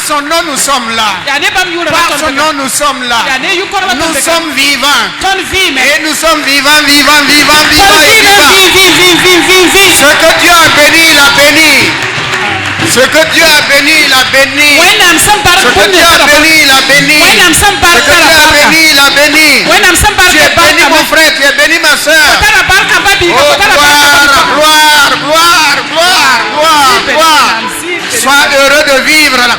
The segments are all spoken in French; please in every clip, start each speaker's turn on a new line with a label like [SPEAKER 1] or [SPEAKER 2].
[SPEAKER 1] son nom, nous sommes là. Par son nom, nous sommes là. Nous sommes vivants. Et nous sommes vivants. Ce que Dieu a béni, il a béni. Ce que Dieu a béni, il a béni. Ce que Dieu a béni, il a béni. Ce que Dieu a béni, il a béni. Tu es béni, mon frère, tu es béni, ma soeur. Oh, gloire. Sois heureux de vivre là.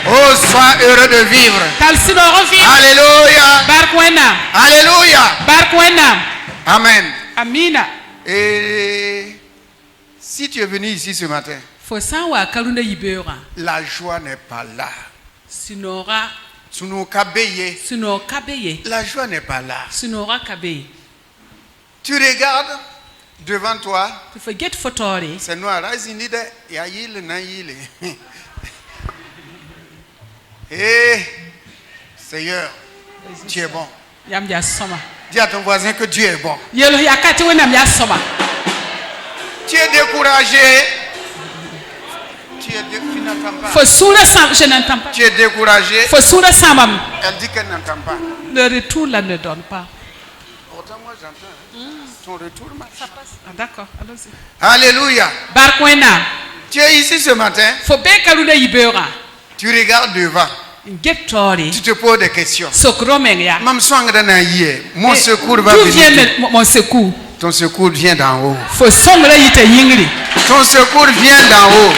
[SPEAKER 1] Oh, sois heureux de vivre. Alléluia. Alléluia. Amen.
[SPEAKER 2] Amina.
[SPEAKER 1] Et si tu es venu ici ce matin, la joie n'est pas là. La joie n'est pas là. Tu regardes devant toi. C'est noir. Et Seigneur, tu es bon. Dis à ton voisin que Dieu est bon. Tu es découragé. Tu n'entends pas.
[SPEAKER 2] Je n'entends pas.
[SPEAKER 1] Tu es découragé. Elle dit qu'elle n'entend pas.
[SPEAKER 2] Le retour là ne donne pas.
[SPEAKER 1] Pourtant moi j'entends. Ton retour marche.
[SPEAKER 2] D'accord, allons-y.
[SPEAKER 1] Alléluia. Tu es ici ce matin. Tu regardes devant. Tu te poses des questions. Mon secours va venir.
[SPEAKER 2] Mon secours.
[SPEAKER 1] Ton secours vient d'en haut. Ton secours vient d'en haut.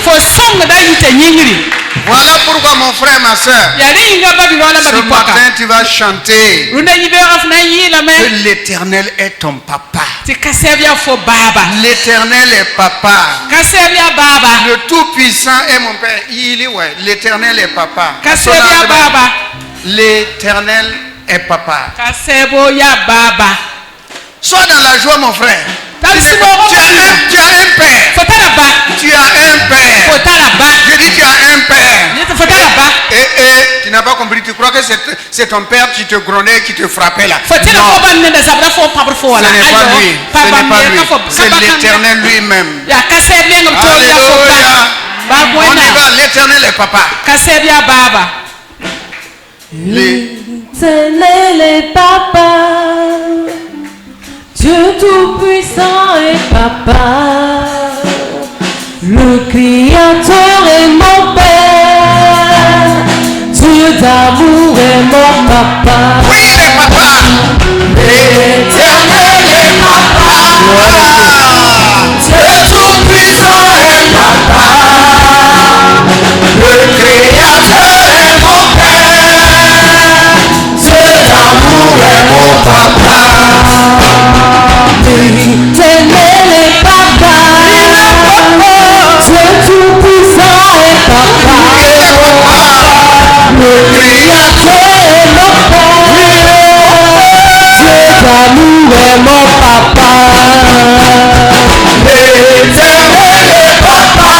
[SPEAKER 1] Voilà pourquoi mon frère, ma soeur, ce matin tu vas chanter que l'Éternel est ton papa. L'Éternel est papa. Le Tout-Puissant est mon père. L'Éternel est papa. L'Éternel est papa. Sois dans la joie, mon frère. Tu as un père. Tu as un père. Je dis tu as un père. Tu n'as pas compris. Tu crois que c'est ton père qui te grondait, qui te frappait là. Non. Ce n'est pas lui. Ce n'est pas lui. C'est l'Éternel lui-même. Alléluia. On y va. L'Éternel est papa.
[SPEAKER 3] L'Éternel est papa. Dieu Tout-Puissant est papa, le Créateur est mon Père, Dieu d'amour est mon papa.
[SPEAKER 1] Oui, il est papa.
[SPEAKER 3] L'Éternel est papa, Dieu Tout-Puissant est papa, le Créateur est mon Père, Dieu d'amour est mon papa. L'Éternel est papa, Dieu Tout-Puissant est papa, le Créateur est mon Père, Dieu d'amour est mon papa. L'Éternel est papa,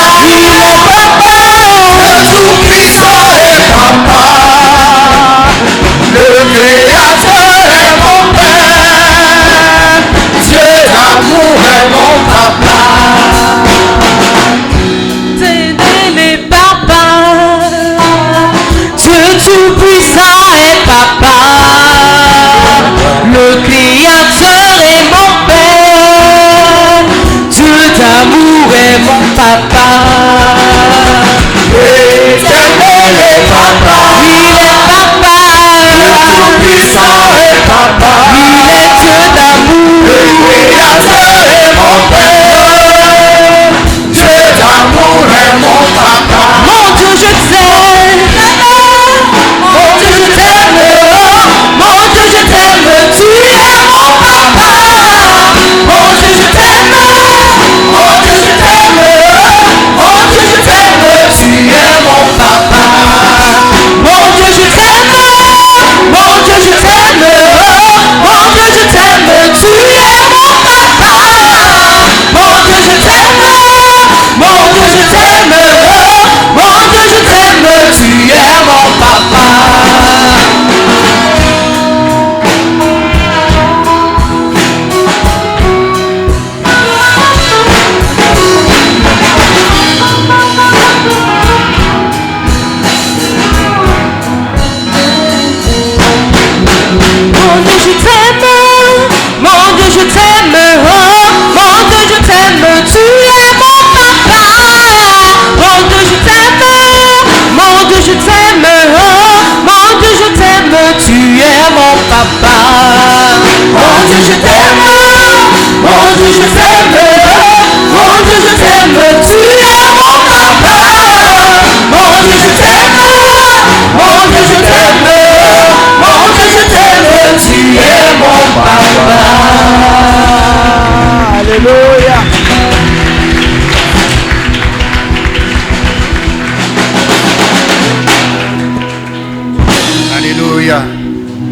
[SPEAKER 3] Dieu Tout-Puissant est papa, le Créateur est mon Père, Dieu d'amour est mon papa. L'Éternel est papa, Dieu Tout-Puissant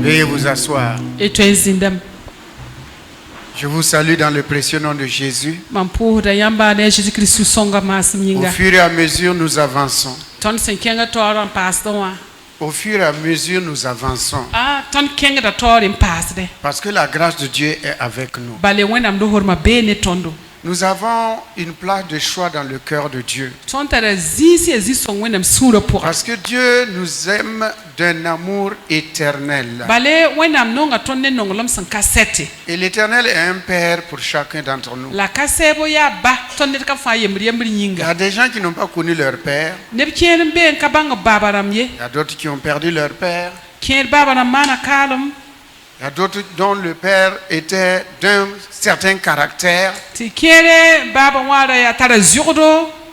[SPEAKER 1] Veuillez vous asseoir. Je vous salue dans le précieux nom de Jésus. Au fur et à mesure, nous avançons. Au fur et à mesure, nous avançons. Parce que la grâce de Dieu est avec nous. Nous avons une place de choix dans le cœur de Dieu. Parce que Dieu nous aime d'un amour éternel. Et l'Éternel est un Père pour chacun d'entre nous. Il y a des gens qui n'ont pas connu leur Père. Il y a d'autres qui ont perdu leur Père. Il y a d'autres dont le père était d'un certain caractère.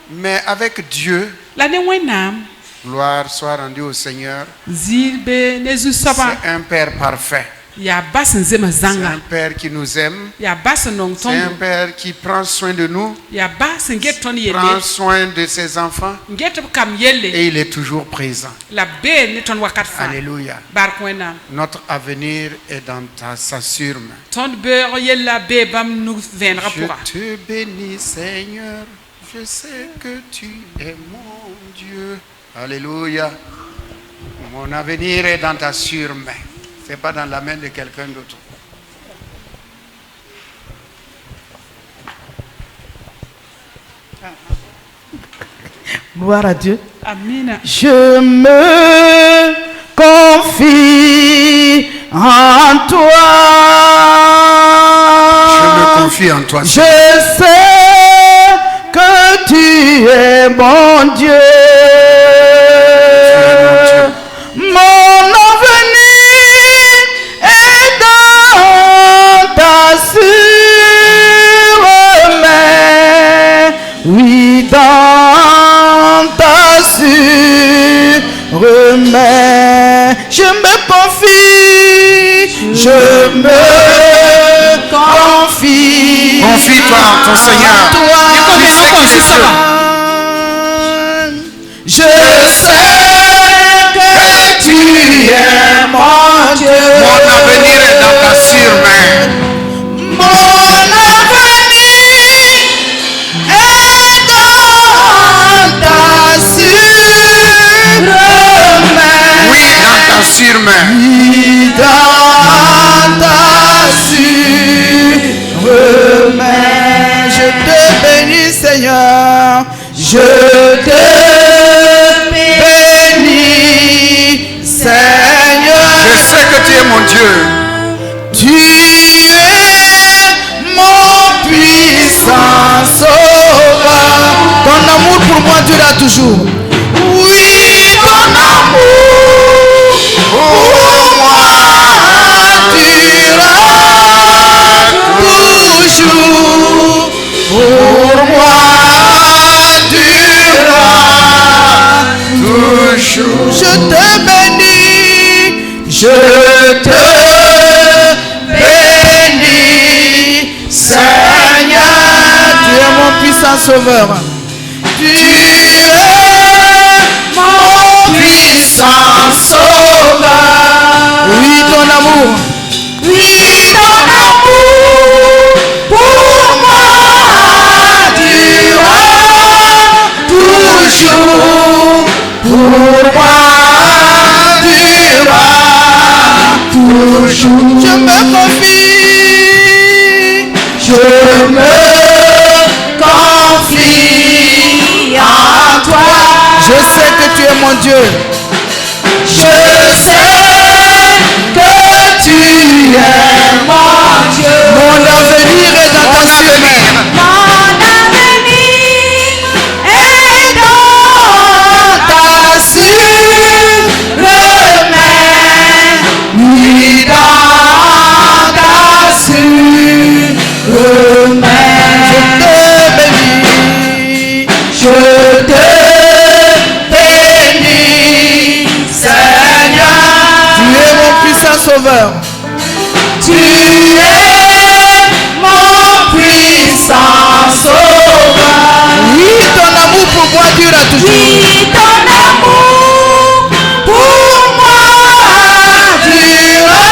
[SPEAKER 1] Mais avec Dieu, gloire soit rendue au Seigneur. C'est un Père parfait. C'est un Père qui nous aime. C'est un Père qui prend soin de nous. Il prend soin de ses enfants. Et il est toujours présent. Alléluia. Notre avenir est dans sa sûre main. Je te bénis, Seigneur. Je sais que tu es mon Dieu. Alléluia. Mon avenir est dans ta sûre main. Ce n'est pas dans la main de quelqu'un d'autre.
[SPEAKER 3] Gloire à Dieu.
[SPEAKER 2] Amen.
[SPEAKER 3] Je me confie en toi.
[SPEAKER 1] Je me confie en toi.
[SPEAKER 3] Je sais que tu es mon Dieu. Mon avenir est dans ta sûre main. Oui, dans ta sûre main. Je me confie. Je me confie.
[SPEAKER 1] Confie-toi en ton Seigneur.
[SPEAKER 3] Je sais que tu es mon Dieu.
[SPEAKER 1] Mon avenir est dans ta sûre main.
[SPEAKER 3] Mon avenir est dans ta sûre main.
[SPEAKER 1] Oui, dans ta sûre main.
[SPEAKER 3] Oui, dans ta sûre main. Je te bénis, Seigneur. Je te bénis, Seigneur.
[SPEAKER 1] Je sais que tu es mon Dieu.
[SPEAKER 3] Tu es mon puissant sauveur. Ton amour pour moi durera toujours. Oui, ton amour pour moi durera toujours. Pour moi durera toujours. Je te bénis. Je te bénis, Seigneur. Tu es mon puissant sauveur. Tu es mon puissant sauveur. Oui, ton amour. Oui, ton amour pour moi durera toujours. Pour moi durera toujours. Je me confie. Je me confie en toi. Je sais que tu es mon Dieu. Je sais que tu es mon Dieu. Mon avenir est dans ta sûre main. Mon avenir est dans ta sûre main. Oui, dans ta sûre main. Je te bénis, Seigneur. Tu es mon puissant sauveur. Tu es mon puissant sauveur. Oui, ton amour pour moi durera toujours. Oui, ton amour pour moi durera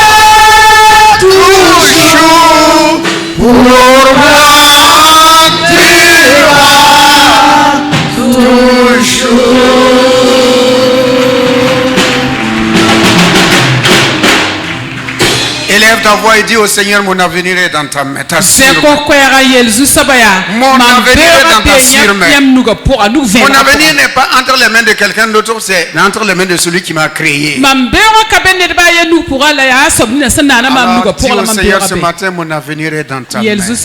[SPEAKER 1] Lève ta voix et dis au Seigneur, mon avenir est dans ta main. Mon avenir est dans ta main. Mon avenir n'est pas entre les mains de quelqu'un d'autre, c'est entre les mains de celui qui m'a créé. Alors, dis au Seigneur ce matin, mon avenir est dans ta main. Et c'est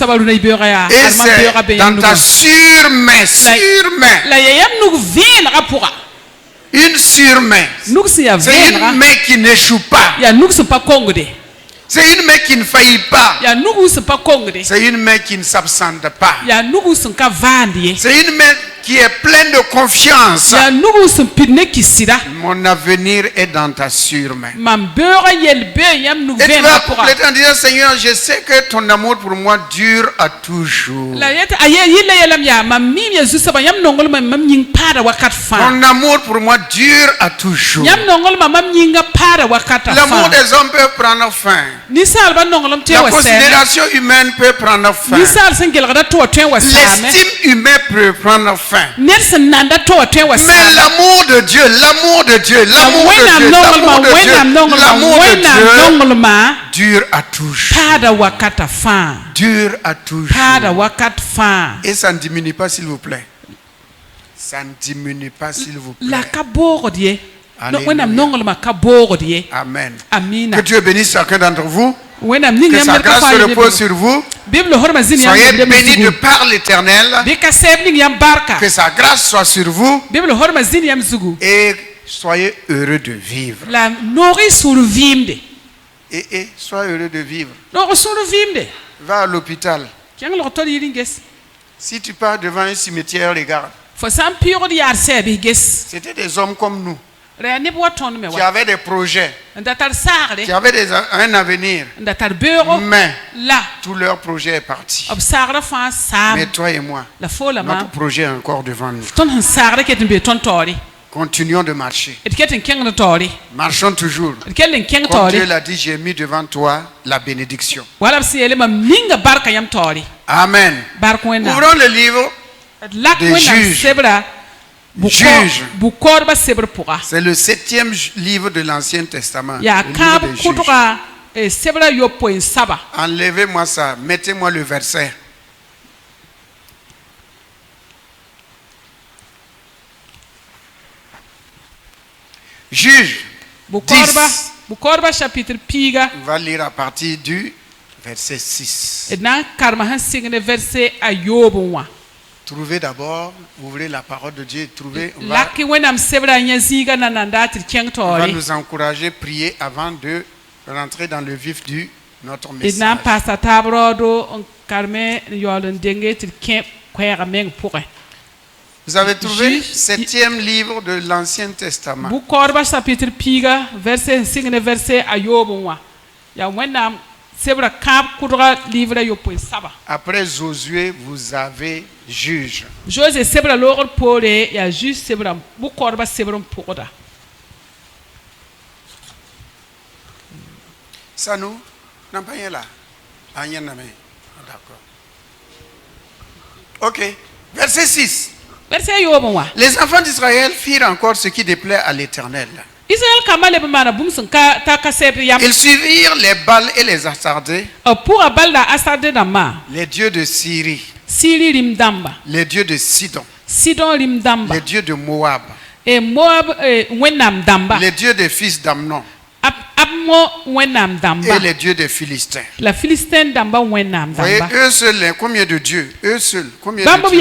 [SPEAKER 1] dans ta surmain, surmain. Une surmain. C'est une main qui n'échoue pas. C'est une main qui ne faillit pas. C'est une main qui ne s'absente pas. C'est une main qui est pleine de confiance. Mon avenir est dans ta surmain. Et tu vas compléter en disant, Seigneur, je sais que ton amour pour moi dure à toujours. Ton amour pour moi dure à toujours. L'amour des hommes peut prendre fin. La considération humaine peut prendre fin. L'estime humaine peut prendre fin. Mais l'amour de Dieu, l'amour de Dieu, l'amour de Dieu, l'amour de Dieu, l'amour de Dieu dure à toujours. Dure à toujours. Et ça ne diminue pas, s'il vous plaît. Ça ne diminue pas, s'il vous plaît. Amen. Que Dieu bénisse chacun d'entre vous. Que sa grâce se repose sur vous. Soyez bénis de par l'Éternel. Que sa grâce soit sur vous. Et soyez heureux de vivre. Et soyez heureux de vivre. Va à l'hôpital. Si tu pars devant un cimetière, regarde. C'était des hommes comme nous. Qui avaient des projets, qui avaient un avenir, mais tout leur projet est parti. Mais toi et moi, notre projet est encore devant nous. Continuons de marcher. Marchons toujours. Comme Dieu l'a dit, j'ai mis devant toi la bénédiction. Amen. Ouvrons le livre des Juges. Juge. C'est le 7e livre de l'Ancien Testament. Enlevez-moi ça, mettez-moi le verset. Juge 10. On va lire à partir du verset 6. Trouvez d'abord, ouvrez la parole de Dieu et trouvez. On va nous encourager, prier avant de rentrer dans le vif de notre message. Vous avez trouvé le 7e livre de l'Ancien Testament. Après Josué, vous avez Juge. Ça nous n'a pas rien là. D'accord. Ok. Verset 6. Les enfants d'Israël firent encore ce qui déplaît à l'Éternel. Ils suivirent les Baals et les Astardés, les dieux de Syrie, les dieux de Sidon, les dieux de Moab, les dieux des fils d'Amnon et les dieux des Philistins. Voyez, eux seuls, combien de dieux? Eux seuls, combien de dieux?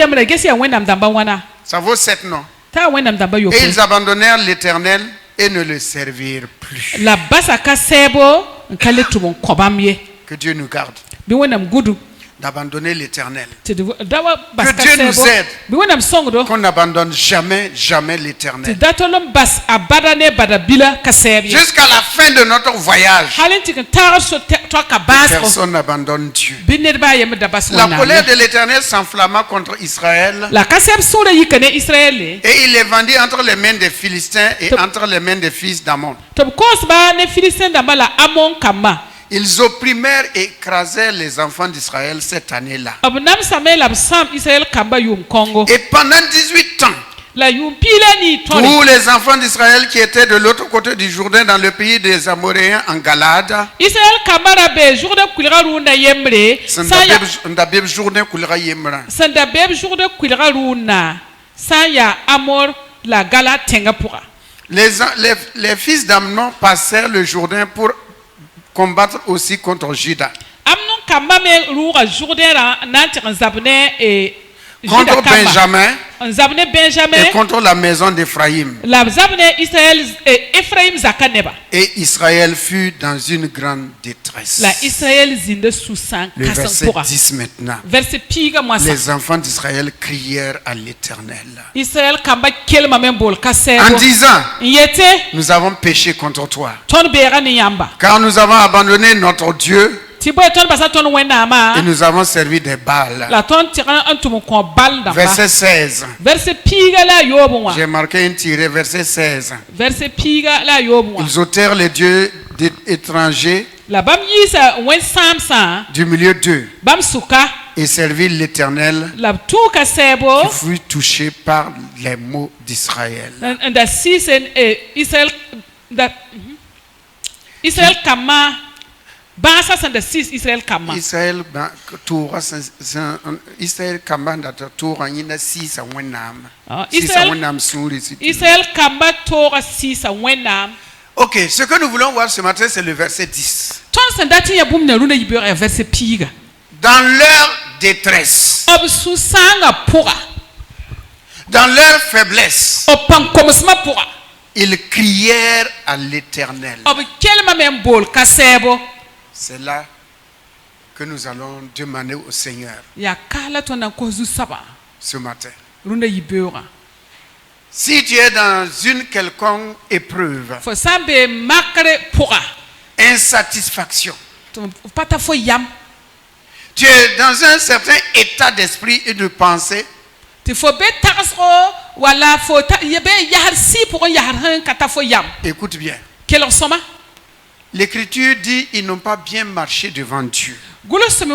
[SPEAKER 1] Ça vaut 7 noms. Et ils abandonnèrent l'Éternel et ne le servirent plus. Que Dieu nous garde d'abandonner l'Éternel. Que Dieu nous aide qu'on n'abandonne jamais, jamais l'Éternel. Jusqu'à la fin de notre voyage, personne n'abandonne Dieu. La colère de l'Éternel s'enflamma contre Israël et il les vendit entre les mains des Philistins et entre les mains des fils d'Ammon. Ils opprimèrent et écrasèrent les enfants d'Israël cette année-là. Et pendant 18 ans, Tous les enfants d'Israël qui étaient de l'autre côté du Jourdain dans le pays des Amoréens en Galade. Les fils d'Amnon passèrent le Jourdain pour combattre aussi contre Juda. Contre Benjamin et contre la maison d'Éphraïm. Et Israël fut dans une grande détresse. Le verset 10 maintenant. Les enfants d'Israël crièrent à l'Éternel en disant: nous avons péché contre toi, car nous avons abandonné notre Dieu et nous avons servi des Baals. Verset 16. J'ai marqué un tiré, verset 16. Ils ôtèrent les dieux étrangers du milieu d'eux et servirent l'Éternel qui fut touché par les maux d'Israël. Israël kamba ndata tora nyina sisa wenam. Ok, ce que nous voulons voir ce matin, c'est le verset 10. Dans leur détresse, dans leur faiblesse, ils crièrent à l'Éternel. C'est là que nous allons demander au Seigneur ce matin. Si tu es dans une quelconque épreuve, insatisfaction, tu es dans un certain état d'esprit et de pensée, écoute bien. L'Écriture dit ils n'ont pas bien marché devant Dieu. Quand Dieu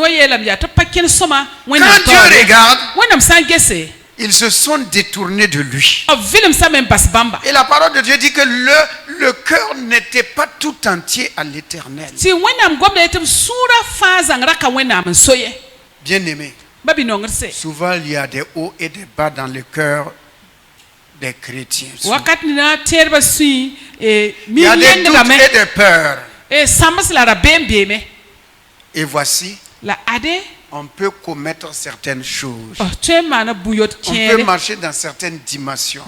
[SPEAKER 1] regarde, ils se sont détournés de lui. Et la parole de Dieu dit que le cœur n'était pas tout entier à l'Éternel. Bien-aimé, souvent il y a des hauts et des bas dans le cœur des chrétiens. Il y a des doutes et des peurs. Et voici, on peut commettre certaines choses. On peut marcher dans certaines dimensions.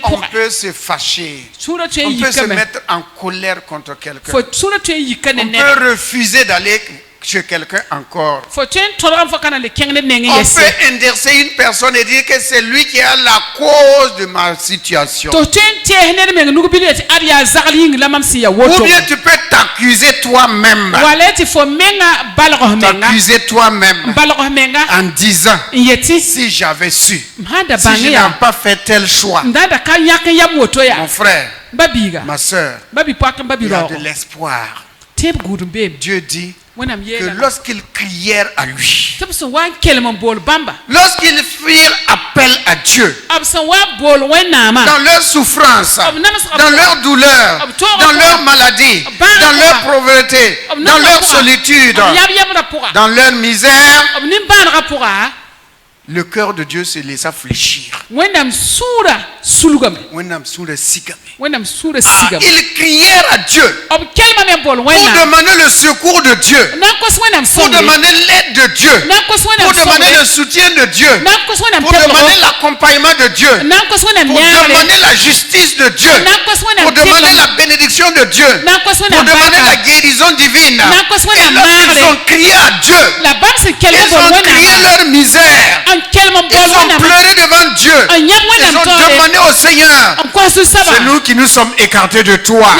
[SPEAKER 1] On peut se fâcher. On peut se mettre en colère contre quelqu'un. On peut refuser d'aller chez quelqu'un encore. On peut inverser une personne et dire que c'est lui qui a la cause de ma situation. Ou bien tu peux t'accuser toi-même. T'accuser toi-même en disant: si j'avais su, si je n'ai pas fait tel choix, mon frère, ma soeur, il y a de l'espoir. Dieu dit que lorsqu'ils crièrent à lui, lorsqu'ils firent appel à Dieu, dans leur souffrance, dans leur douleur, dans leur maladie, dans leur pauvreté, dans leur solitude, dans leur misère, le cœur de Dieu se laissa fléchir. Ils crièrent à Dieu pour demander le secours de Dieu, pour demander l'aide de Dieu, pour demander le soutien de Dieu, pour demander l'accompagnement de Dieu, pour demander la justice de Dieu, pour demander la bénédiction de Dieu, pour demander la guérison divine. Et lorsqu'ils ont crié à Dieu, ils ont crié leur misère, ils ont pleuré devant Dieu, ils ont demandé au Seigneur: c'est nous qui nous sommes écartés de toi,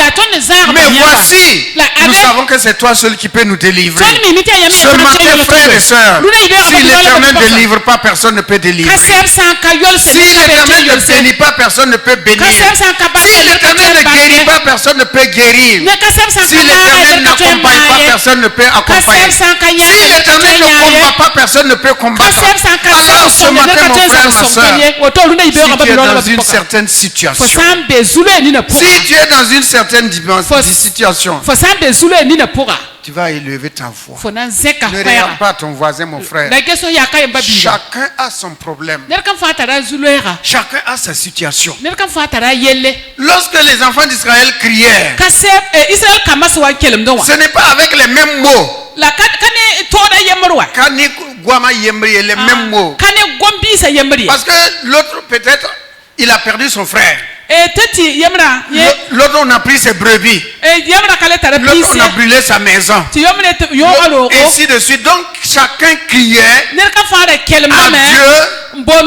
[SPEAKER 1] mais voici, nous savons que c'est toi seul qui peux nous délivrer. Ce matin, frères et sœurs, si l'Éternel ne délivre pas, personne ne peut délivrer. Si l'Éternel ne bénit pas, personne ne peut bénir. Si l'Éternel ne guérit pas, pas, personne ne peut guérir. Si l'Éternel n'accompagne pas, personne ne peut accompagner. Si l'Éternel ne combat pas, personne ne peut combattre. Alors ce matin, mon frère, ma soeur, si tu es dans une certaine situation, si tu es dans une certaine situation, tu vas élever ta voix. Ne regarde pas ton voisin, mon frère. Chacun a son problème. Chacun a sa situation. Lorsque les enfants d'Israël crièrent, ce n'est pas avec les mêmes mots. Les mêmes mots. Parce que l'autre, peut-être, il a perdu son frère. L'autre, on a pris ses brebis. L'autre, on a brûlé sa maison. Et ainsi de suite. Donc, chacun criait à Dieu par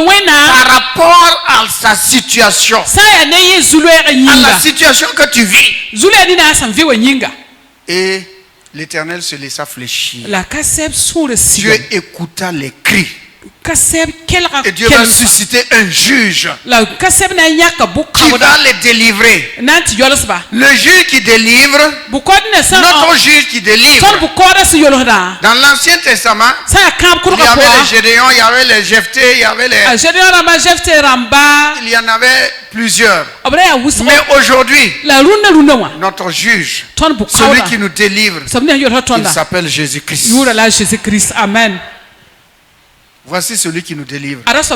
[SPEAKER 1] rapport à sa situation. À la situation que tu vis. Et l'Éternel se laissa fléchir. Dieu écouta les cris. Et Dieu va susciter un juge qui va les délivrer. Le juge qui délivre, notre juge qui délivre. Dans l'Ancien Testament, il y avait les Gédéons, il y avait les Jephthé, il y avait les... Il y en avait plusieurs. Mais aujourd'hui, notre juge, celui qui nous délivre, il s'appelle Jésus-Christ.
[SPEAKER 2] Amen.
[SPEAKER 1] Voici celui qui nous délivre. Alors ce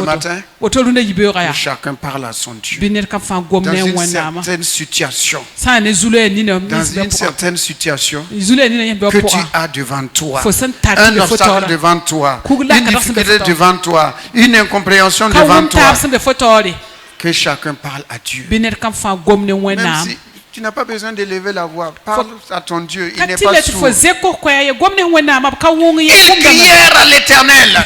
[SPEAKER 1] matin, chacun parle à son Dieu. Dans une certaine situation. Que tu as devant toi. Un obstacle devant toi. Une difficulté devant toi. Une incompréhension devant toi. Que chacun parle à Dieu. Même si tu n'as pas besoin d'élever la voix. Parle à ton Dieu. Il n'est pas sourd. Ils crièrent à l'Éternel.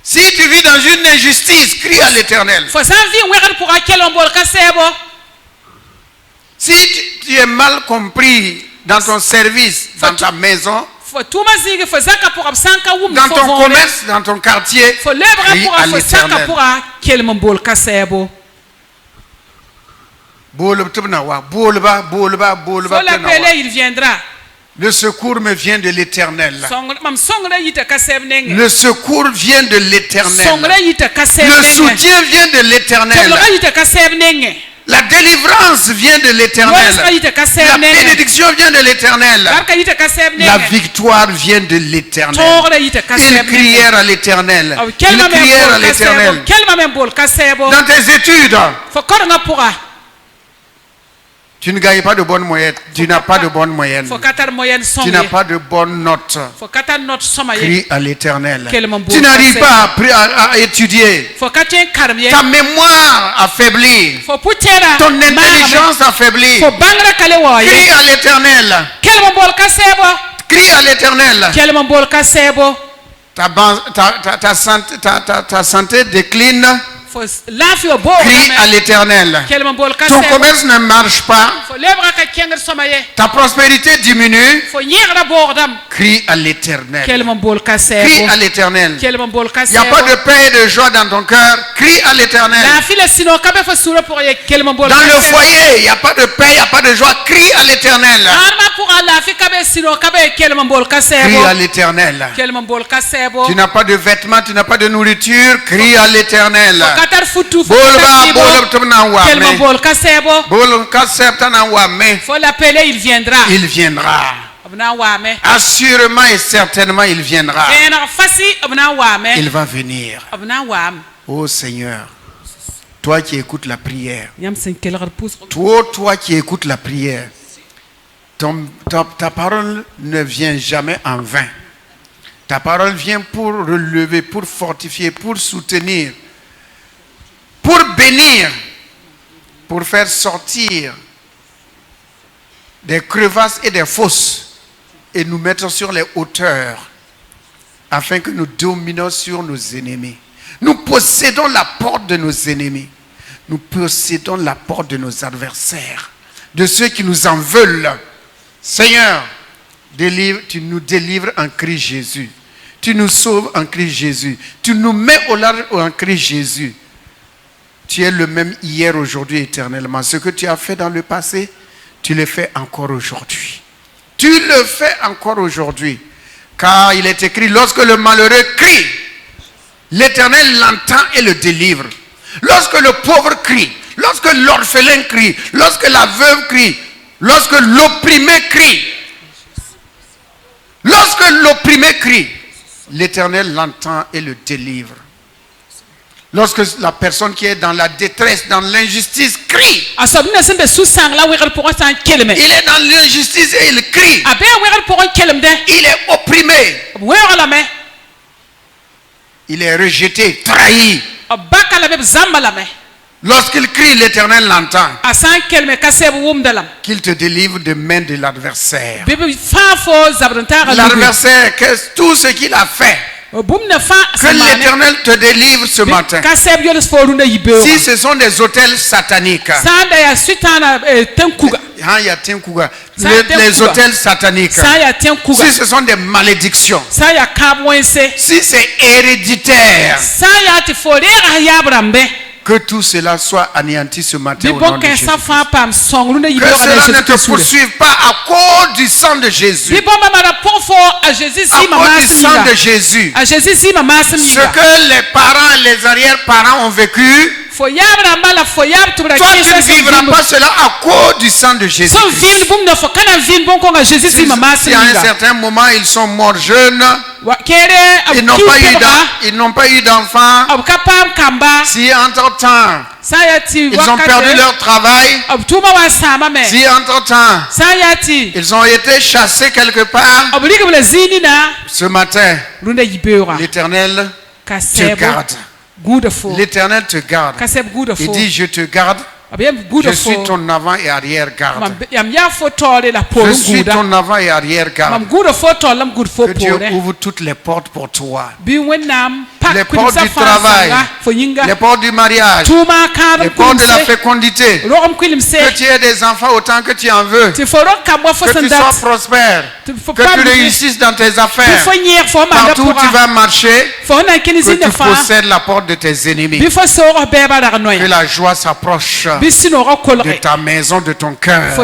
[SPEAKER 1] Si tu vis dans une injustice, crie à l'Éternel. Si tu es mal compris dans ton service, dans ta maison, dans ton commerce, dans ton quartier, crie à l'Éternel. Faut l'appeler,
[SPEAKER 2] il viendra.
[SPEAKER 1] Le secours me vient de l'Éternel. Le secours vient de l'Éternel. Le soutien vient de l'Éternel. La délivrance vient de l'Éternel. La bénédiction vient de l'Éternel. La victoire vient de l'Éternel. Ils crièrent à l'Éternel. Ils crièrent à l'Éternel. Dans tes études, tu ne gagnes pas de bonnes moyennes. Tu n'as pas de bonnes moyennes. Tu n'as pas de bonnes notes. Crie à l'Éternel. Tu n'arrives pas à étudier. Ta mémoire affaiblie. Ton intelligence affaiblie. Crie à l'Éternel. Crie à l'Éternel. Ta santé décline. Crie à l'Éternel. Ton commerce ne marche pas. Ta prospérité diminue. Crie à l'Éternel. Crie à l'Éternel. Il n'y a pas de paix et de joie dans ton cœur. Crie à l'Éternel. Dans le foyer, il n'y a pas de paix, il n'y a pas de joie. Crie à l'Éternel. Crie à l'Éternel. Tu n'as pas de vêtements, tu n'as pas de nourriture. Crie à l'Éternel.
[SPEAKER 2] Faut l'appeler, il viendra.
[SPEAKER 1] Il viendra. Assurément et certainement il viendra. Il va venir. Oh Seigneur, toi qui écoutes la prière, toi qui écoutes la prière, ta parole ne vient jamais en vain. Ta parole vient pour relever, pour fortifier, pour soutenir, pour bénir, pour faire sortir des crevasses et des fosses et nous mettre sur les hauteurs afin que nous dominions sur nos ennemis. Nous possédons la porte de nos ennemis. Nous possédons la porte de nos adversaires, de ceux qui nous en veulent. Seigneur, tu nous délivres en Christ Jésus. Tu nous sauves en Christ Jésus. Tu nous mets au large en Christ Jésus. Tu es le même hier, aujourd'hui, éternellement. Ce que tu as fait dans le passé, tu le fais encore aujourd'hui. Tu le fais encore aujourd'hui. Car il est écrit, lorsque le malheureux crie, l'Éternel l'entend et le délivre. Lorsque le pauvre crie, lorsque l'orphelin crie, lorsque la veuve crie, lorsque l'opprimé crie, l'Éternel l'entend et le délivre. Lorsque la personne qui est dans la détresse, dans l'injustice, crie. Il est dans l'injustice et il crie. Il est opprimé. Il est rejeté, trahi. Lorsqu'il crie, l'Éternel l'entend. Qu'il te délivre des mains de l'adversaire. L'adversaire, tout ce qu'il a fait. Que l'Éternel te délivre ce matin. Si ce sont des hôtels sataniques, les hôtels sataniques, si ce sont des malédictions, si c'est héréditaire, que tout cela soit anéanti ce matin au nom de Jésus. Que cela ne te poursuive pas à cause du sang de Jésus. À cause du sang de Jésus. Ce que les parents, les arrière-parents ont vécu, toi tu ne vivras pas cela à cause du sang de Jésus. Si à un certain moment ils sont morts jeunes, ils n'ont pas eu d'enfants, si entre-temps ils ont perdu leur travail, si entre-temps ils ont été chassés quelque part, ce matin l'Éternel te garde. L'Éternel te garde. Il dit, je te garde. Je suis ton avant et arrière garde. Je suis ton avant et arrière garde. Que Dieu ouvre toutes les portes pour toi. Les portes du travail, les portes du mariage, les portes de la fécondité. Que tu aies des enfants autant que tu en veux. Que tu sois prospère. Que tu réussisses dans tes affaires. Partout où tu vas marcher, que tu possèdes la porte de tes ennemis. Que la joie s'approche de ta maison, de ton cœur. Que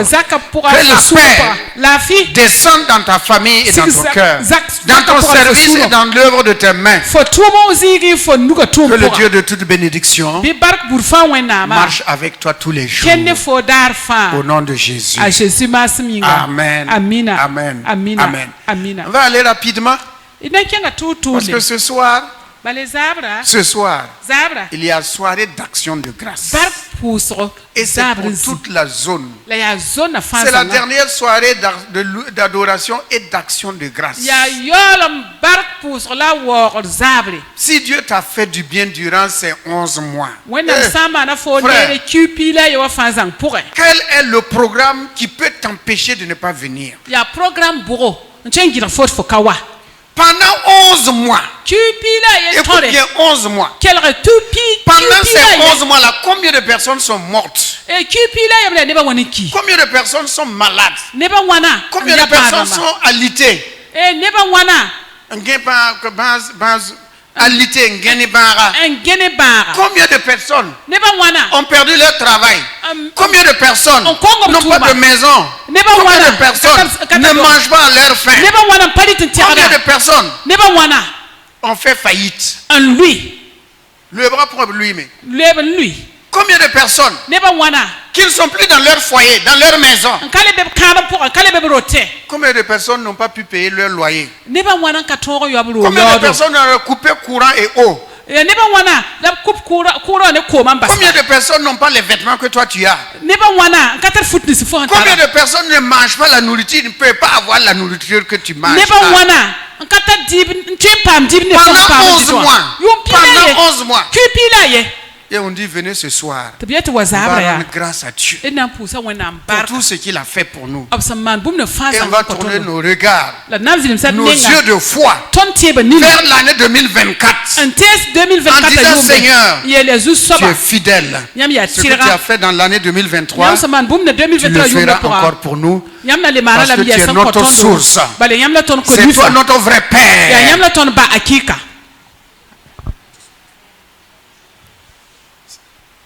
[SPEAKER 1] la paix descende dans ta famille et dans ton cœur. Dans ton service et dans l'œuvre de tes mains. Que le Dieu de toute bénédiction marche avec toi tous les jours. Au nom de Jésus. Amen. Amen. Amen. On va aller rapidement. Parce que ce soir, il y a soirée d'action de grâce. Et c'est pour toute la zone. C'est la dernière soirée d'adoration et d'action de grâce. Si Dieu t'a fait du bien durant ces 11 mois, frère, quel est le programme qui peut t'empêcher de ne pas venir? Pendant 11 mois. Écoute bien, 11 mois. Pendant ces 11 mois-là, combien de personnes sont mortes? Combien de personnes sont malades? Combien de personnes sont alitées? Combien de personnes ont perdu leur travail? Combien de personnes n'ont pas de maison? Combien de personnes ne mangent pas à leur faim? Combien de personnes ont fait faillite? Le bras propre lui-même. Combien de personnes qui ne sont plus dans leur foyer, dans leur maison? Combien de personnes n'ont pas pu payer leur loyer? Combien de personnes ont coupé courant et eau? Combien de personnes n'ont pas les vêtements que toi tu as? Combien de personnes ne mangent pas la nourriture, ne peuvent pas avoir la nourriture que tu manges? Pendant 11 mois. Et on dit, venez ce soir. On va rendre grâce à Dieu pour tout ce qu'il a fait pour nous. Et on va tourner nos regards, nos yeux de foi vers l'année 2024. En disant, Seigneur, tu es fidèle. Ce que tu as fait dans l'année 2023, tu le feras encore pour nous. Parce que tu es notre source. C'est toi notre vrai Père.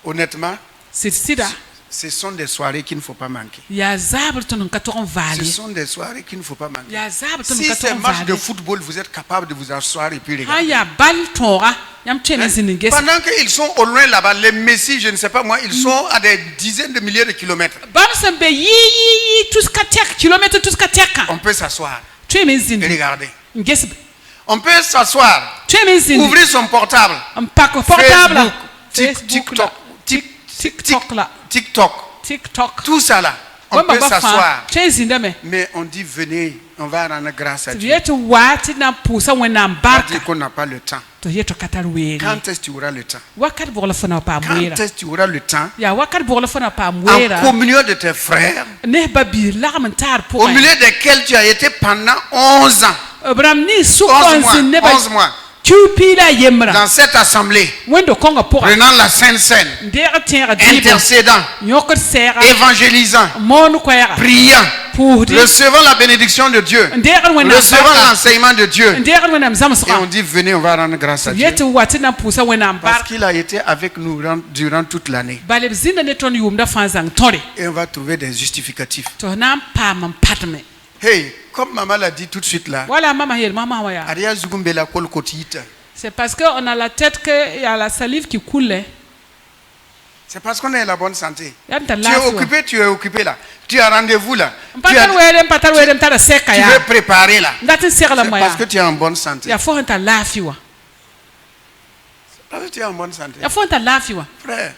[SPEAKER 1] honnêtement,
[SPEAKER 2] sida
[SPEAKER 1] ce sont des soirées qu'il ne faut pas manquer.
[SPEAKER 2] ya zabr ton ka to
[SPEAKER 1] Ce
[SPEAKER 2] vali
[SPEAKER 1] sont des soirées qu'il ne faut pas manquer.
[SPEAKER 2] ya zabr ton
[SPEAKER 1] Si
[SPEAKER 2] ka
[SPEAKER 1] c'est
[SPEAKER 2] to
[SPEAKER 1] un match de
[SPEAKER 2] vali
[SPEAKER 1] football, vous êtes capable de vous asseoir et puis
[SPEAKER 2] ha
[SPEAKER 1] regarder.
[SPEAKER 2] ya bal tora yam chene zininges
[SPEAKER 1] Pendant qu'ils sont au loin là-bas, les Messi, je ne sais pas moi, ils sont à des dizaines de milliers de kilomètres.
[SPEAKER 2] bam sembe yi tous ka tek kilomètre tous ka tek
[SPEAKER 1] On peut s'asseoir
[SPEAKER 2] tu me
[SPEAKER 1] et
[SPEAKER 2] zin
[SPEAKER 1] regarder.
[SPEAKER 2] nges
[SPEAKER 1] On peut s'asseoir,
[SPEAKER 2] tu me zin
[SPEAKER 1] ouvrir son portable,
[SPEAKER 2] un pack portable
[SPEAKER 1] TikTok,
[SPEAKER 2] TikTok là TikTok
[SPEAKER 1] tout ça là. On peut s'asseoir.
[SPEAKER 2] tu zinda me
[SPEAKER 1] Mais on dit venez, on va rendre grâce à Dieu.
[SPEAKER 2] yetu wati na pusa wena
[SPEAKER 1] On
[SPEAKER 2] barka
[SPEAKER 1] dit qu'on n'a pas le temps.
[SPEAKER 2] to yetu katar weri
[SPEAKER 1] Quand est-ce que tu auras le temps?
[SPEAKER 2] wakat bogla fona pa mwera
[SPEAKER 1] Quand est-ce que tu auras le temps?
[SPEAKER 2] ya wakat bogla fona pa
[SPEAKER 1] En
[SPEAKER 2] mwera
[SPEAKER 1] communion de tes frères,
[SPEAKER 2] ne babir lagam tar
[SPEAKER 1] au
[SPEAKER 2] pour
[SPEAKER 1] milieu desquels tu as été pendant 11 ans,
[SPEAKER 2] Abraham ni
[SPEAKER 1] 11
[SPEAKER 2] sukon
[SPEAKER 1] mois,
[SPEAKER 2] sin ne ba
[SPEAKER 1] 11 mois,
[SPEAKER 2] tu pila yemra
[SPEAKER 1] dans cette assemblée,
[SPEAKER 2] wendo konga pour
[SPEAKER 1] prenant la Sainte Seine,
[SPEAKER 2] ndera tera dibo
[SPEAKER 1] intercédant,
[SPEAKER 2] nyokot sera
[SPEAKER 1] évangélisant,
[SPEAKER 2] monu kwera
[SPEAKER 1] priant,
[SPEAKER 2] pour di
[SPEAKER 1] recevant la bénédiction de Dieu,
[SPEAKER 2] ndera wena
[SPEAKER 1] recevant l'enseignement de Dieu.
[SPEAKER 2] ndera wena mzam
[SPEAKER 1] Et on
[SPEAKER 2] sokha
[SPEAKER 1] dit venez, on va rendre grâce à Dieu.
[SPEAKER 2] yetu wati na pusa wena
[SPEAKER 1] Parce
[SPEAKER 2] barka
[SPEAKER 1] qu'il a été avec nous durant toute l'année.
[SPEAKER 2] baleb zinda ne ton yumda fanzang tore
[SPEAKER 1] Et on va trouver des justificatifs.
[SPEAKER 2] to na pam patme
[SPEAKER 1] Hey, comme maman l'a dit tout de suite là,
[SPEAKER 2] wala mama yel mama waya
[SPEAKER 1] Aria Zugumbela Kolkotita.
[SPEAKER 2] c'est parce que on a la tête que il y a la salive qui coule
[SPEAKER 1] C'est parce qu'on est à la bonne santé.
[SPEAKER 2] yam ta
[SPEAKER 1] Tu es
[SPEAKER 2] lafiya
[SPEAKER 1] occupé, tu es occupé là. Tu as rendez-vous là. Tu,
[SPEAKER 2] mpatar were tada seka
[SPEAKER 1] tu
[SPEAKER 2] ya
[SPEAKER 1] veux préparer là.
[SPEAKER 2] ndatin seka la
[SPEAKER 1] C'est
[SPEAKER 2] moya
[SPEAKER 1] parce que tu es en bonne santé.
[SPEAKER 2] ya fo ta lafiya
[SPEAKER 1] Parce que tu es en bonne santé.
[SPEAKER 2] ya fo ta lafiya
[SPEAKER 1] Frère,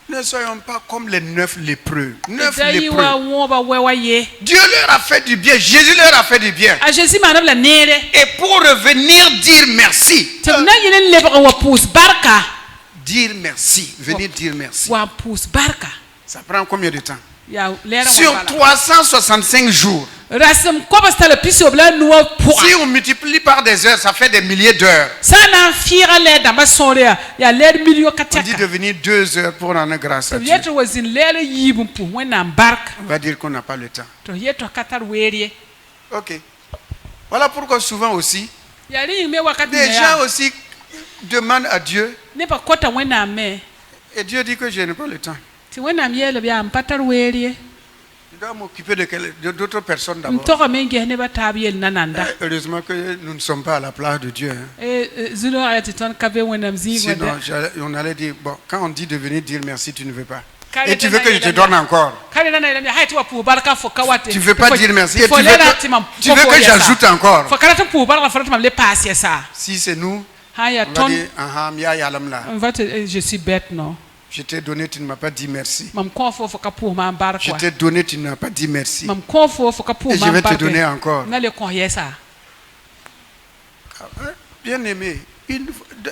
[SPEAKER 1] ne soyons pas comme les 9 lépreux. 9
[SPEAKER 2] dayi wa
[SPEAKER 1] lépreux.
[SPEAKER 2] wo ba wewa ye
[SPEAKER 1] Dieu leur a fait du bien. Jésus leur a fait du bien.
[SPEAKER 2] a jésus manab la nere
[SPEAKER 1] Et pour revenir dire merci.
[SPEAKER 2] tabna yelen lebra wa pus barka
[SPEAKER 1] Dire merci. Venir dire merci.
[SPEAKER 2] wa pus barka
[SPEAKER 1] Ça prend combien de temps?
[SPEAKER 2] ya lera
[SPEAKER 1] Sur
[SPEAKER 2] wa
[SPEAKER 1] 365 jours.
[SPEAKER 2] rasem ko basta la piso bla nuwa pour
[SPEAKER 1] Si on multiplie par des heures, ça fait des milliers d'heures.
[SPEAKER 2] sana fira le da ba sore ya le milio
[SPEAKER 1] On dit
[SPEAKER 2] kateka
[SPEAKER 1] de venir 2 heures pour rendre grâce à Dieu.
[SPEAKER 2] yetu wazin lele yibum pu wena barka
[SPEAKER 1] On va dire qu'on n'a pas le temps.
[SPEAKER 2] to yetu katar weri
[SPEAKER 1] Ok. Voilà pourquoi souvent aussi,
[SPEAKER 2] ya ri me wakati
[SPEAKER 1] des gens
[SPEAKER 2] ya
[SPEAKER 1] aussi demandent à Dieu,
[SPEAKER 2] ne ba kota wena me
[SPEAKER 1] et Dieu dit que je n'ai pas le temps.
[SPEAKER 2] ti wena miele bya mpatar weri
[SPEAKER 1] Je dois m'occuper d'autres personnes d'abord.
[SPEAKER 2] mtoko mengi ne ba tabiel nananda
[SPEAKER 1] Heureusement que nous ne sommes pas à la place de Dieu. Hein.
[SPEAKER 2] zulo ayati ton kabe wena mzigo
[SPEAKER 1] Sinon, on allait dire, bon, quand on dit de venir dire merci, tu ne veux pas.
[SPEAKER 2] Kale
[SPEAKER 1] Et tu veux
[SPEAKER 2] tena
[SPEAKER 1] que je te
[SPEAKER 2] ilamia.
[SPEAKER 1] donne encore.
[SPEAKER 2] kale nana ile haiti wa pu barka fo kawate
[SPEAKER 1] Tu ne veux pas dire merci. Et tu veux que j'ajoute encore.
[SPEAKER 2] fo kala pu barka fo tam le passe ça
[SPEAKER 1] Si c'est nous,
[SPEAKER 2] haya
[SPEAKER 1] on va
[SPEAKER 2] ton
[SPEAKER 1] dire, ah, mia yalam là.
[SPEAKER 2] on va te je suis bête non
[SPEAKER 1] Je t'ai donné, tu ne m'as pas dit merci.
[SPEAKER 2] mam ko fo ka pu ma
[SPEAKER 1] Je
[SPEAKER 2] barka
[SPEAKER 1] t'ai donné, tu ne m'as pas dit merci.
[SPEAKER 2] mam ko fo ka pu
[SPEAKER 1] Et je
[SPEAKER 2] ma
[SPEAKER 1] vais te
[SPEAKER 2] barka
[SPEAKER 1] donner encore.
[SPEAKER 2] na le ko yesa
[SPEAKER 1] Bien aimé,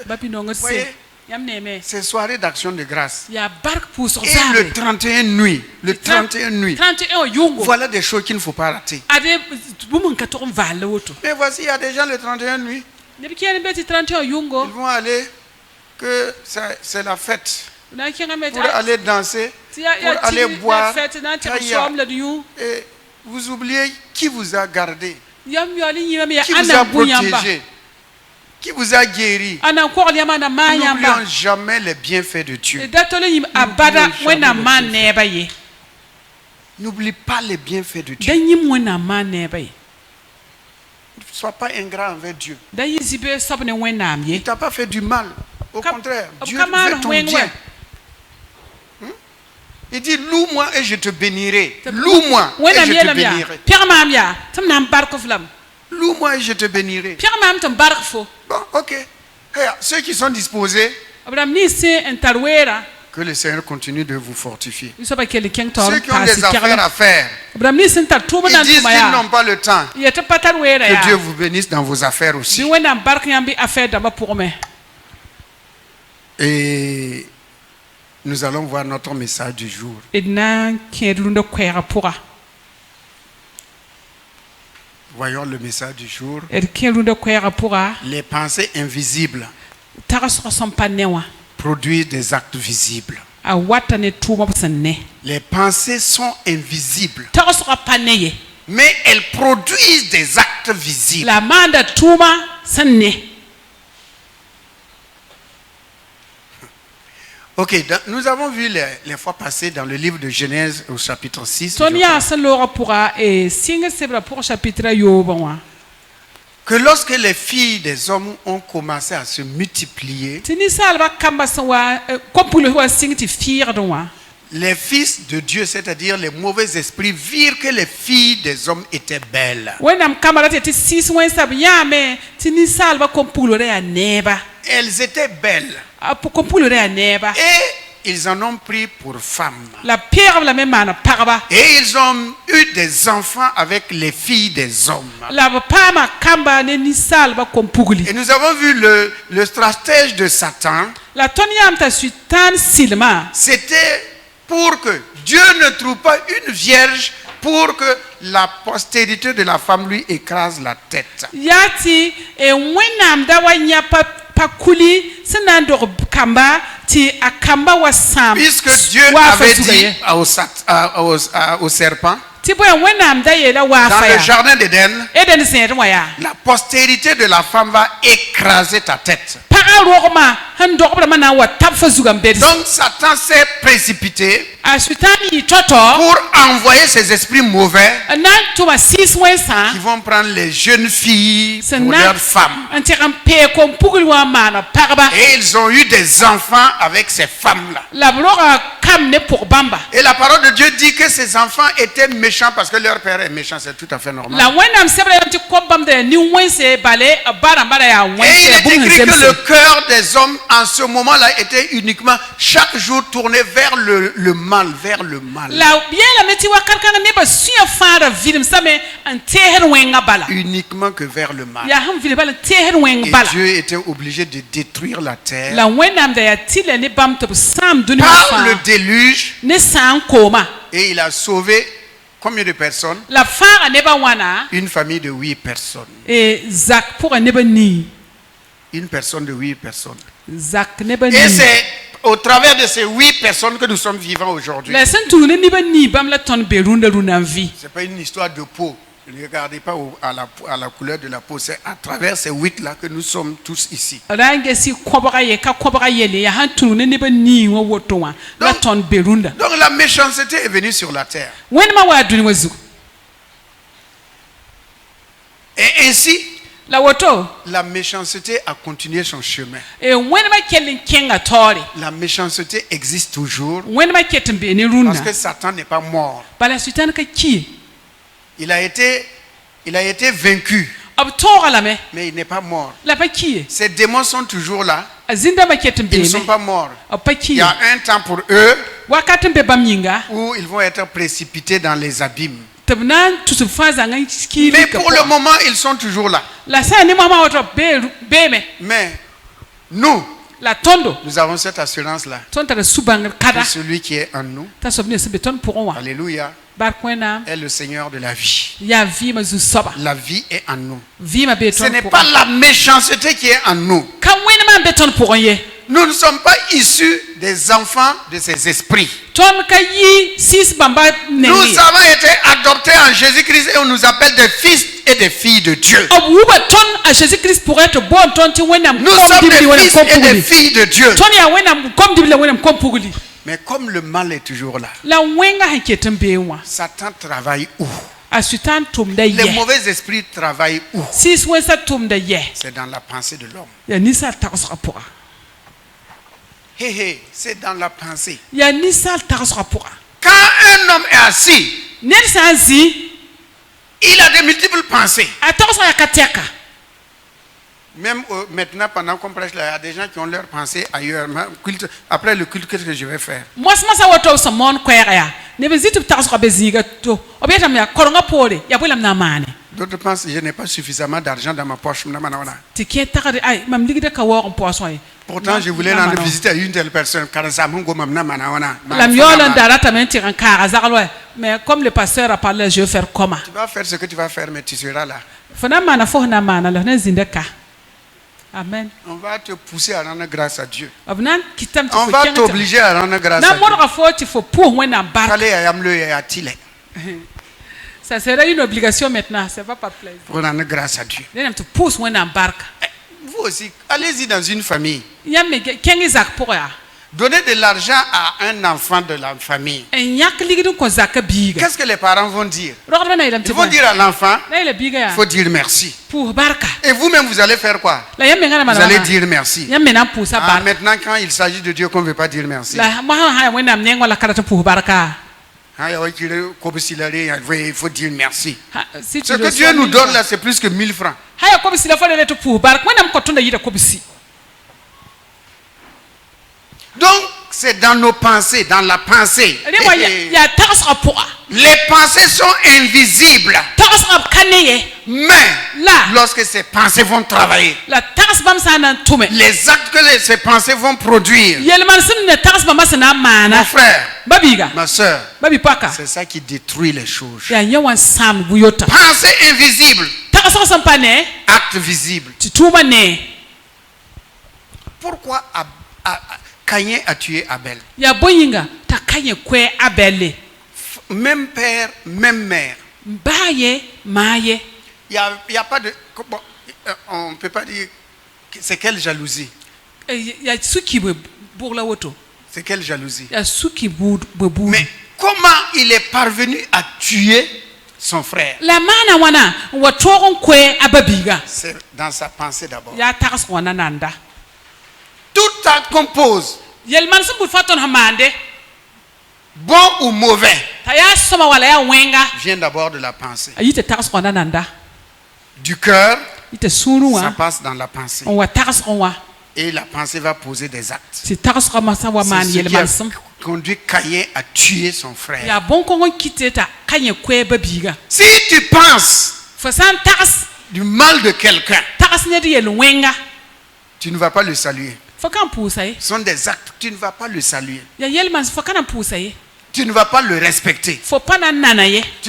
[SPEAKER 2] bapi no ngose
[SPEAKER 1] voyez,
[SPEAKER 2] yam neme
[SPEAKER 1] ces soirées d'action de grâce.
[SPEAKER 2] ya bark pu so
[SPEAKER 1] Et
[SPEAKER 2] zabe
[SPEAKER 1] le 31 nuit, le 31 nuit,
[SPEAKER 2] 31 yungo
[SPEAKER 1] voilà des choses qu'il ne faut pas rater.
[SPEAKER 2] ade bumun ka to valle woto
[SPEAKER 1] Mais voici, il y a des gens le 31 nuit,
[SPEAKER 2] ne bi kene beti 31 yungo
[SPEAKER 1] ils vont aller, que c'est la fête,
[SPEAKER 2] na kinga meti
[SPEAKER 1] pour aller danser, pour aller boire.
[SPEAKER 2] fête na ti
[SPEAKER 1] Aïe.
[SPEAKER 2] som le yu
[SPEAKER 1] Et vous oubliez qui vous a gardé,
[SPEAKER 2] yam yoli yima me
[SPEAKER 1] qui vous a
[SPEAKER 2] ana bunyamba
[SPEAKER 1] protégé, qui vous a guéri.
[SPEAKER 2] ana ko yama na manyamba
[SPEAKER 1] N'oublions jamais les bienfaits de Dieu.
[SPEAKER 2] datolo yim abada
[SPEAKER 1] N'oublions
[SPEAKER 2] wena
[SPEAKER 1] jamais
[SPEAKER 2] man
[SPEAKER 1] le
[SPEAKER 2] neba ye
[SPEAKER 1] N'oublie pas les bienfaits de Dieu.
[SPEAKER 2] dan yim wena man neba ye
[SPEAKER 1] Ne sois pas ingrat envers Dieu.
[SPEAKER 2] dan yizibe sabne wena am
[SPEAKER 1] Il
[SPEAKER 2] ye
[SPEAKER 1] ne t'a pas fait du mal. Au contraire, Dieu
[SPEAKER 2] Kamano
[SPEAKER 1] veut ton
[SPEAKER 2] wengwe.
[SPEAKER 1] bien. Il dit, loue-moi et je te bénirai. Loue-moi et
[SPEAKER 2] wena
[SPEAKER 1] je te
[SPEAKER 2] miela mia
[SPEAKER 1] bénirai.
[SPEAKER 2] pierre mam ya tam nam barko flam
[SPEAKER 1] Loue-moi et je te bénirai.
[SPEAKER 2] pierre mam tam barko fo
[SPEAKER 1] Bon, ok. Hey, ceux qui sont disposés,
[SPEAKER 2] abram ni se entarwera
[SPEAKER 1] que le Seigneur continue de vous fortifier.
[SPEAKER 2] iso ba kele keng tor
[SPEAKER 1] Ceux qui ont des affaires à faire,
[SPEAKER 2] abram ni se tar tuba
[SPEAKER 1] ils
[SPEAKER 2] dan
[SPEAKER 1] disent
[SPEAKER 2] tuma
[SPEAKER 1] qu'ils
[SPEAKER 2] ya
[SPEAKER 1] n'ont pas le temps.
[SPEAKER 2] ya ta patar wera
[SPEAKER 1] Que Dieu
[SPEAKER 2] ya
[SPEAKER 1] vous bénisse dans vos affaires
[SPEAKER 2] di
[SPEAKER 1] aussi.
[SPEAKER 2] wena barko yambi affaire da ba pour me
[SPEAKER 1] Et nous allons voir notre message du jour.
[SPEAKER 2] edna kedlunda kwera pura
[SPEAKER 1] Voyons le message du jour.
[SPEAKER 2] kedlunda kwera pura
[SPEAKER 1] Les pensées invisibles
[SPEAKER 2] taga so som panewa
[SPEAKER 1] produisent des actes visibles.
[SPEAKER 2] a wata ne tuma busane
[SPEAKER 1] Les pensées sont invisibles,
[SPEAKER 2] taga so paneye
[SPEAKER 1] mais elles produisent des actes visibles.
[SPEAKER 2] la manda tuma sanne
[SPEAKER 1] Ok, nous avons vu les fois passées dans le livre de Genèse au chapitre 6 que lorsque les filles des hommes ont commencé à se multiplier, les fils de Dieu, c'est-à-dire les mauvais esprits, virent que les filles des hommes étaient belles. Elles étaient belles. Et ils en ont pris pour femmes. Et ils ont eu des enfants avec les filles des hommes. Et nous avons vu le stratège de Satan. C'était pour que Dieu ne trouve pas une vierge pour que la postérité de la femme lui écrase la tête. Puisque Dieu avait dit au serpent, dans le jardin d'Éden, la postérité de la femme va écraser ta tête. Donc Satan s'est précipité pour envoyer ses esprits mauvais qui vont prendre les jeunes filles pour leurs femmes. Et ils ont eu des enfants avec ces femmes-là. Et la parole de Dieu dit que ces enfants étaient méchants parce que leur père est méchant, c'est tout à fait normal. Et il est écrit que le cœur des hommes en ce moment-là était uniquement chaque jour tourné vers le mal, vers le mal. Uniquement que vers le mal. Et Dieu était obligé de détruire la terre par le déluge. Et il a sauvé combien de personnes? Une famille de 8 personnes. Une personne de 8 personnes. Et c'est au travers de ces 8 personnes que nous sommes vivants aujourd'hui. Ce n'est pas une histoire de peau. Ne regardez pas à la couleur de la peau. C'est à travers ces 8-là que nous sommes tous ici. Donc la méchanceté est venue sur la terre. Et ainsi, la méchanceté a continué son chemin. La méchanceté existe toujours parce que Satan n'est pas mort. Il a été vaincu, mais il n'est pas mort. Ces démons sont toujours là. Ils ne sont pas morts. Il y a un temps pour eux où ils vont être précipités dans les abîmes. Mais pour le moment, ils sont toujours là. Mais nous avons cette assurance-là. Que celui qui est en nous, alléluia, est le Seigneur de la vie. La vie est en nous. Ce n'est pas la méchanceté qui est en nous. Nous ne sommes pas issus des enfants de ces esprits. Nous avons été adoptés en Jésus-Christ et on nous appelle des fils et des filles de Dieu. Nous sommes des fils et des filles de Dieu. Mais comme le mal est toujours là, Satan travaille où? Les mauvais esprits travaillent où? C'est dans la pensée de l'homme. C'est dans la pensée. Quand un homme est assis, il a de multiples pensées. Même maintenant, pendant qu'on prêche, il y a des gens qui ont leurs pensées ailleurs. Après le culte, qu'est-ce que je vais faire? D'autres pensent que je n'ai pas suffisamment d'argent dans ma poche. Pourtant, je voulais rendre visite à une telle personne.
[SPEAKER 2] Mais comme le pasteur a parlé, je vais faire comment?
[SPEAKER 1] Tu vas faire ce que tu vas faire, mais tu seras là.
[SPEAKER 2] Amen.
[SPEAKER 1] On va te pousser à rendre grâce à Dieu. On va t'obliger à rendre grâce à Dieu.
[SPEAKER 2] Ça serait une obligation maintenant, c'est pas plaisir.
[SPEAKER 1] Pour rendre grâce à Dieu.
[SPEAKER 2] Vous
[SPEAKER 1] aussi, allez-y dans une famille. Donner de l'argent à un enfant de la famille.
[SPEAKER 2] Qu'est-ce
[SPEAKER 1] Qu'est-ce que les parents vont dire? Ils vont dire à l'enfant, il faut dire merci. Et vous-même, vous allez faire quoi? Vous allez dire merci. Ah, maintenant, quand il s'agit de Dieu, qu'on ne veut pas dire merci. Il faut dire merci. Ce que Dieu nous donne là, c'est plus que 1000 francs. Donc, c'est dans nos pensées, dans la pensée. Les pensées sont invisibles. Mais, lorsque ces pensées vont travailler, les actes que ces pensées vont produire, mon frère, ma soeur, c'est ça qui détruit les choses. Pensée invisible, acte visible. Pourquoi Caïn a tué Abel? Même père, même mère. Il n'y a pas de... On ne peut pas dire... C'est quelle jalousie? C'est quelle jalousie? Mais comment il est parvenu à tuer son frère? C'est dans sa pensée d'abord. Tout acte qu'on pose, bon ou mauvais, vient d'abord de la pensée. Du cœur, ça passe dans la pensée. Et la pensée va poser des actes. C'est ce qui a conduit Caïn à tuer son frère. Si tu penses du mal de quelqu'un, tu ne vas pas le saluer. Ce sont des actes, tu ne vas pas le saluer. Tu ne vas pas le respecter. Tu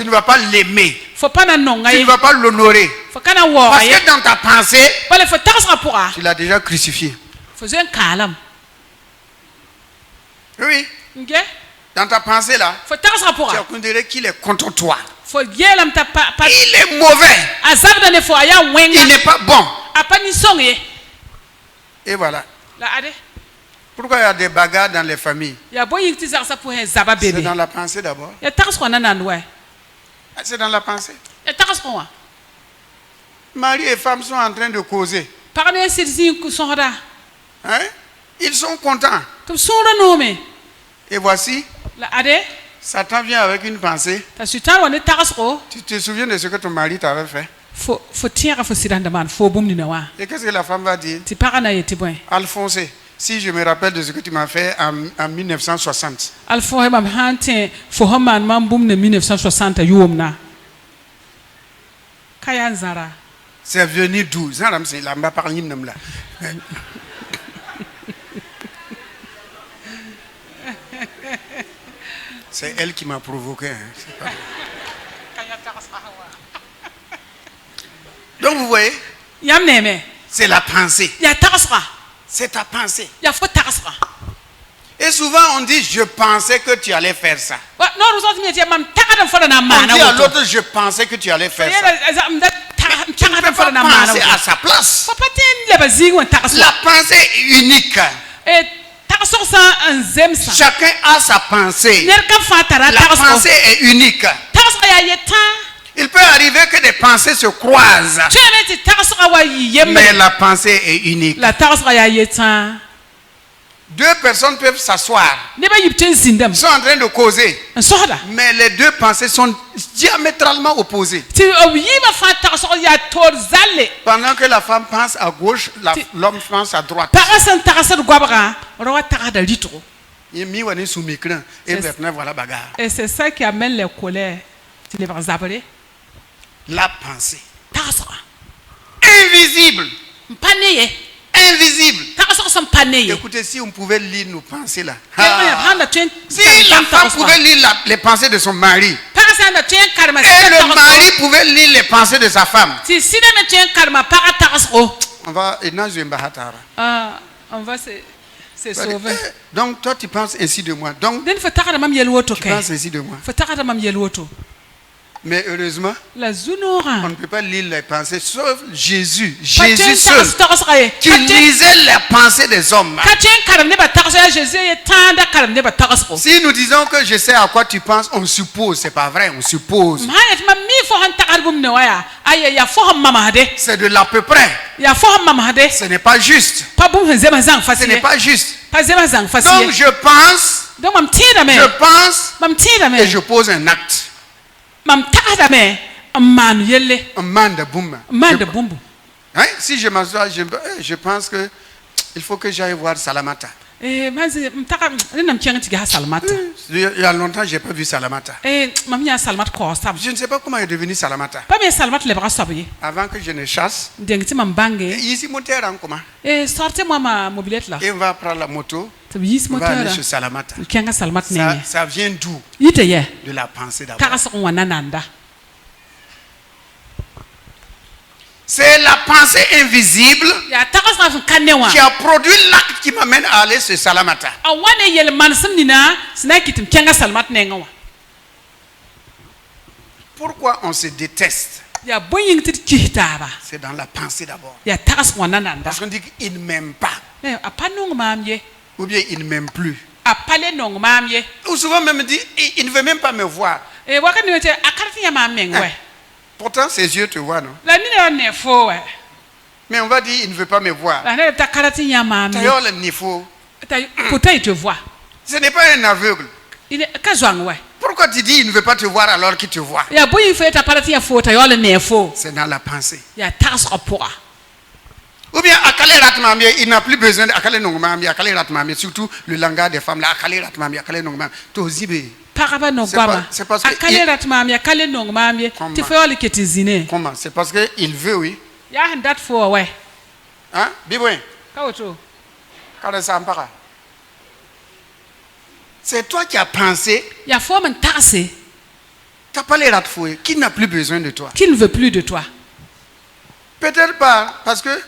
[SPEAKER 1] ne vas pas l'aimer. Tu ne vas pas l'honorer. Parce que dans ta pensée, tu l'as déjà crucifié. Oui. Dans ta pensée là, tu as considéré qu'il est contre toi. Il est mauvais. Il n'est pas bon. Et voilà. Pourquoi il y a des bagarres dans les familles? C'est dans la pensée d'abord. C'est dans la pensée. Mari et femme sont en train de causer. Hein? Ils sont contents. Et voici, Satan vient avec une pensée. Tu te souviens de ce que ton mari t'avait fait? Et qu'est-ce que la femme va dire? Alphonse, si je me rappelle de ce que tu m'as fait en 1960. C'est venu d'où? C'est elle qui m'a provoqué. Hein. Donc vous voyez, c'est la pensée. C'est ta pensée. Et souvent on dit, je pensais que tu allais faire ça. On dit à l'autre, je pensais que tu allais faire ça. Tu ne peux pas penser à sa place. La pensée est unique. Chacun a sa pensée. La pensée est unique. Il peut arriver que des pensées se croisent. Mais la pensée est unique. Deux personnes peuvent s'asseoir. Ils sont en train de causer. Mais les deux pensées sont diamétralement opposées. Pendant que la femme pense à gauche, l'homme pense à droite.
[SPEAKER 2] Et c'est ça qui amène les colères.
[SPEAKER 1] La pensée. Invisible. Invisible. Écoutez, si on pouvait lire nos pensées là. Si la femme pouvait lire les pensées de son mari. Et le mari pouvait lire les pensées de sa femme.
[SPEAKER 2] On va se sauver.
[SPEAKER 1] Donc toi tu penses ainsi de moi. Donc tu penses ainsi de moi. Mais heureusement,
[SPEAKER 2] La
[SPEAKER 1] on
[SPEAKER 2] zunora.
[SPEAKER 1] ne peut pas lire les pensées sauf Jésus. Jésus seul
[SPEAKER 2] seul.
[SPEAKER 1] qui lisait les pensées des hommes. Si nous disons que je sais à quoi tu penses, on suppose. C'est pas vrai, on suppose. C'est de l'à peu près. Ce n'est pas juste. Ce n'est pas juste. Donc je pense et je pose un acte. Un man de boum. Hein? Si je m'assois, je pense que il faut que j'aille voir Salamata. Il y a longtemps, je n'ai pas vu Salamata. Je ne sais pas comment il est devenu Salamata. Avant que je ne chasse, ici, mon terrain, comment? Et on va prendre la moto. On va aller chez Salamata. Ça vient d'où? De la pensée d'abord. C'est la pensée invisible qui a produit l'acte qui m'amène à aller chez Salamata. Pourquoi on se déteste? C'est dans la pensée d'abord. Parce qu'on dit qu'il ne m'aime pas. Ou bien il ne m'aime plus. Ou souvent même dit il ne veut même pas me voir. Pourtant ses yeux te voient, non? Mais on va dire il ne veut pas me voir. D'ailleurs le nifo. Ce n'est pas un aveugle. Pourquoi tu dis il ne veut pas te voir alors qu'il te voit? C'est dans la pensée. Ou bien Akale Ratmamie, il n'a plus besoin d'Akale Nongmamie, Akale Ratmamie, surtout le langage des femmes, là, Akale Ratmamie, Akale Nongmamie, Tozibe. C'est parce que comment? C'est parce qu'il veut, oui. Hein? Bibouin. C'est toi qui as pensé. Tu n'as pas les ratfoués. Qui n'a plus besoin de toi?
[SPEAKER 2] Qui ne veut plus de toi?
[SPEAKER 1] Peut-être pas, parce que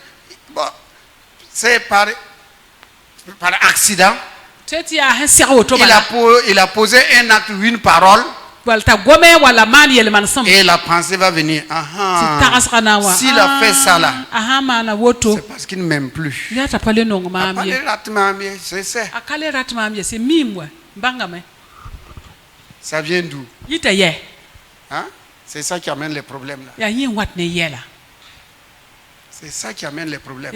[SPEAKER 1] bon, c'est par accident. Il a posé un acte ou une parole. Et la pensée va venir. S'il a fait ça là, c'est parce qu'il ne m'aime plus. C'est ça. Ça vient d'où? Hein? C'est ça qui amène les problèmes là. C'est ça qui amène les problèmes.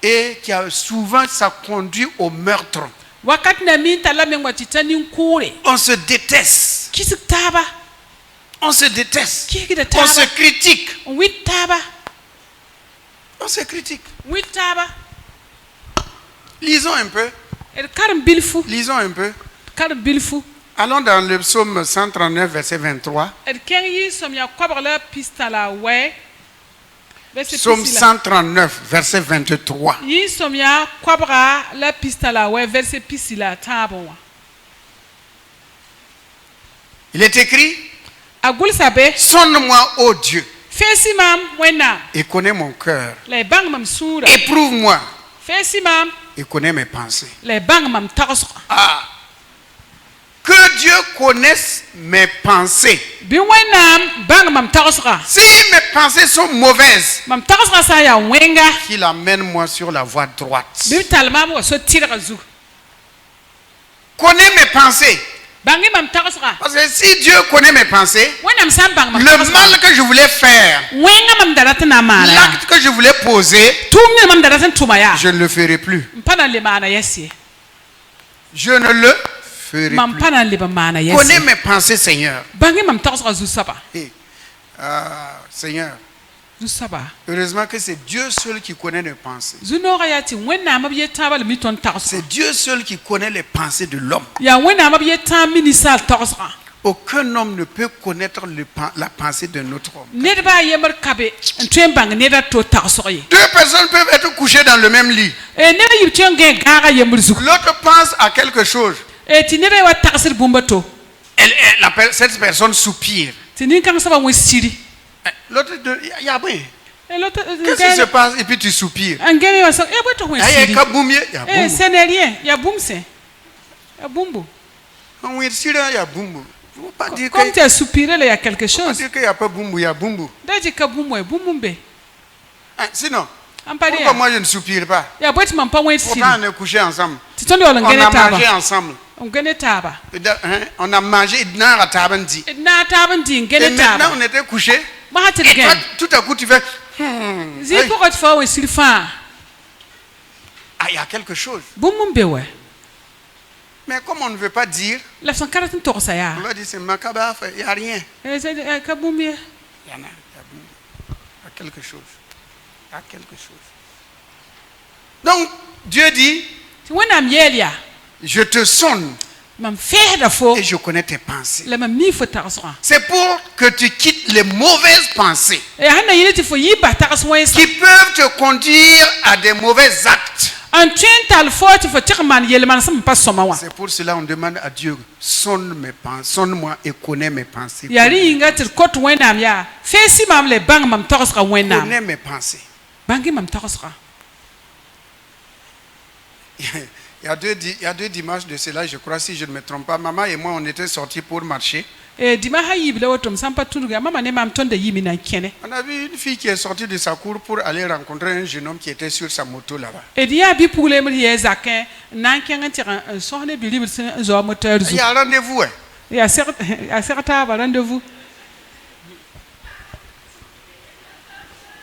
[SPEAKER 1] Et qui a souvent ça conduit au meurtre. On se déteste. On se déteste. On se critique. On se critique. Lisons un peu. Lisons un peu. Allons dans le psaume 139, verset 23. Psaume 139, verset 23. Il est écrit: sonne-moi, ô Dieu, et connais mon cœur. Éprouve-moi et connais mes pensées. Que Dieu connaisse mes pensées. Si mes pensées sont mauvaises, qu'il amène moi sur la voie droite. Connais mes pensées. Parce que si Dieu connaît mes pensées, le mal que je voulais faire, l'acte que je voulais poser, je ne le ferai plus. Je ne le ferai plus. Connais mes pensées, Seigneur. Seigneur, heureusement que c'est Dieu seul qui connaît les pensées. C'est Dieu seul qui connaît les pensées de l'homme. Aucun homme ne peut connaître la pensée d'un autre homme. Deux personnes peuvent être couchées dans le même lit. L'autre pense à quelque chose. Cette personne soupire. L'autre dit, qu'est-ce qui se passe? Et puis tu soupires.
[SPEAKER 2] Ce n'est rien.
[SPEAKER 1] faut pas dire
[SPEAKER 2] Comme tu as soupiré, là, il y a quelque
[SPEAKER 1] faut pas
[SPEAKER 2] chose.
[SPEAKER 1] dire qu'il n'y a pas Bumbu, il y a Bumbu.
[SPEAKER 2] Daji ka bumwe, bumumbe.
[SPEAKER 1] Hein, sinon,
[SPEAKER 2] Ampare
[SPEAKER 1] pourquoi
[SPEAKER 2] ya.
[SPEAKER 1] moi je ne soupire pas?
[SPEAKER 2] Ya bweti mampa wet
[SPEAKER 1] Pourtant
[SPEAKER 2] fili.
[SPEAKER 1] on est couché ensemble.
[SPEAKER 2] Titondo wala
[SPEAKER 1] On
[SPEAKER 2] ngene
[SPEAKER 1] a
[SPEAKER 2] taba.
[SPEAKER 1] mangé ensemble.
[SPEAKER 2] Ngene taba.
[SPEAKER 1] Hein, on a mangé dans la table.
[SPEAKER 2] Na taba ndi
[SPEAKER 1] Et
[SPEAKER 2] ngene
[SPEAKER 1] maintenant
[SPEAKER 2] taba.
[SPEAKER 1] on était couché.
[SPEAKER 2] Mahatir
[SPEAKER 1] Et toi,
[SPEAKER 2] gen.
[SPEAKER 1] tout à coup tu fais.
[SPEAKER 2] Zi
[SPEAKER 1] Hey.
[SPEAKER 2] pourquoi tu fais un silfa?
[SPEAKER 1] Ah, il y a quelque chose.
[SPEAKER 2] Bumumbe ouais.
[SPEAKER 1] Mais comme on ne veut pas dire,
[SPEAKER 2] La son karatin torsa ya.
[SPEAKER 1] on va dire c'est macabre, il n'y a rien.
[SPEAKER 2] Ka bumye.
[SPEAKER 1] Il y en a, il y a quelque chose. Il y a quelque chose. Donc, Dieu dit,
[SPEAKER 2] Ti wona mielia.
[SPEAKER 1] je te sonne
[SPEAKER 2] Mam fehda fo.
[SPEAKER 1] et je connais tes pensées.
[SPEAKER 2] La mam mi fo tarsra.
[SPEAKER 1] C'est pour que tu quittes les mauvaises pensées
[SPEAKER 2] E hanna yini ti fo yiba tars wensa.
[SPEAKER 1] qui peuvent te conduire à des mauvais actes.
[SPEAKER 2] An tuental fo ti fo tirman yelman sam pas somawa.
[SPEAKER 1] C'est pour cela qu'on demande à Dieu, sonne mes pensées, sonne-moi et connais mes pensées.
[SPEAKER 2] Yari inga ti kot wenam ya. Fesi mam le bang mam tarsra wenam.
[SPEAKER 1] Connais mes pensées.
[SPEAKER 2] Bangi mam tarsra.
[SPEAKER 1] Il y a deux dimanches de cela, je crois, si je ne me trompe pas. Maman et moi, on était sortis pour marcher.
[SPEAKER 2] E dima ha yibla wotom sampa tunuga mama ne mam tonda yimi na kene.
[SPEAKER 1] On a vu une fille qui est sortie de sa cour pour aller rencontrer un jeune homme qui était sur sa moto là-bas.
[SPEAKER 2] E dia bi pule mi ye zakin nan kenga tira sohne bi libre zo moteur
[SPEAKER 1] Il
[SPEAKER 2] zu.
[SPEAKER 1] y a un rendez-vous. Hein.
[SPEAKER 2] Ya certa ba rendez-vous.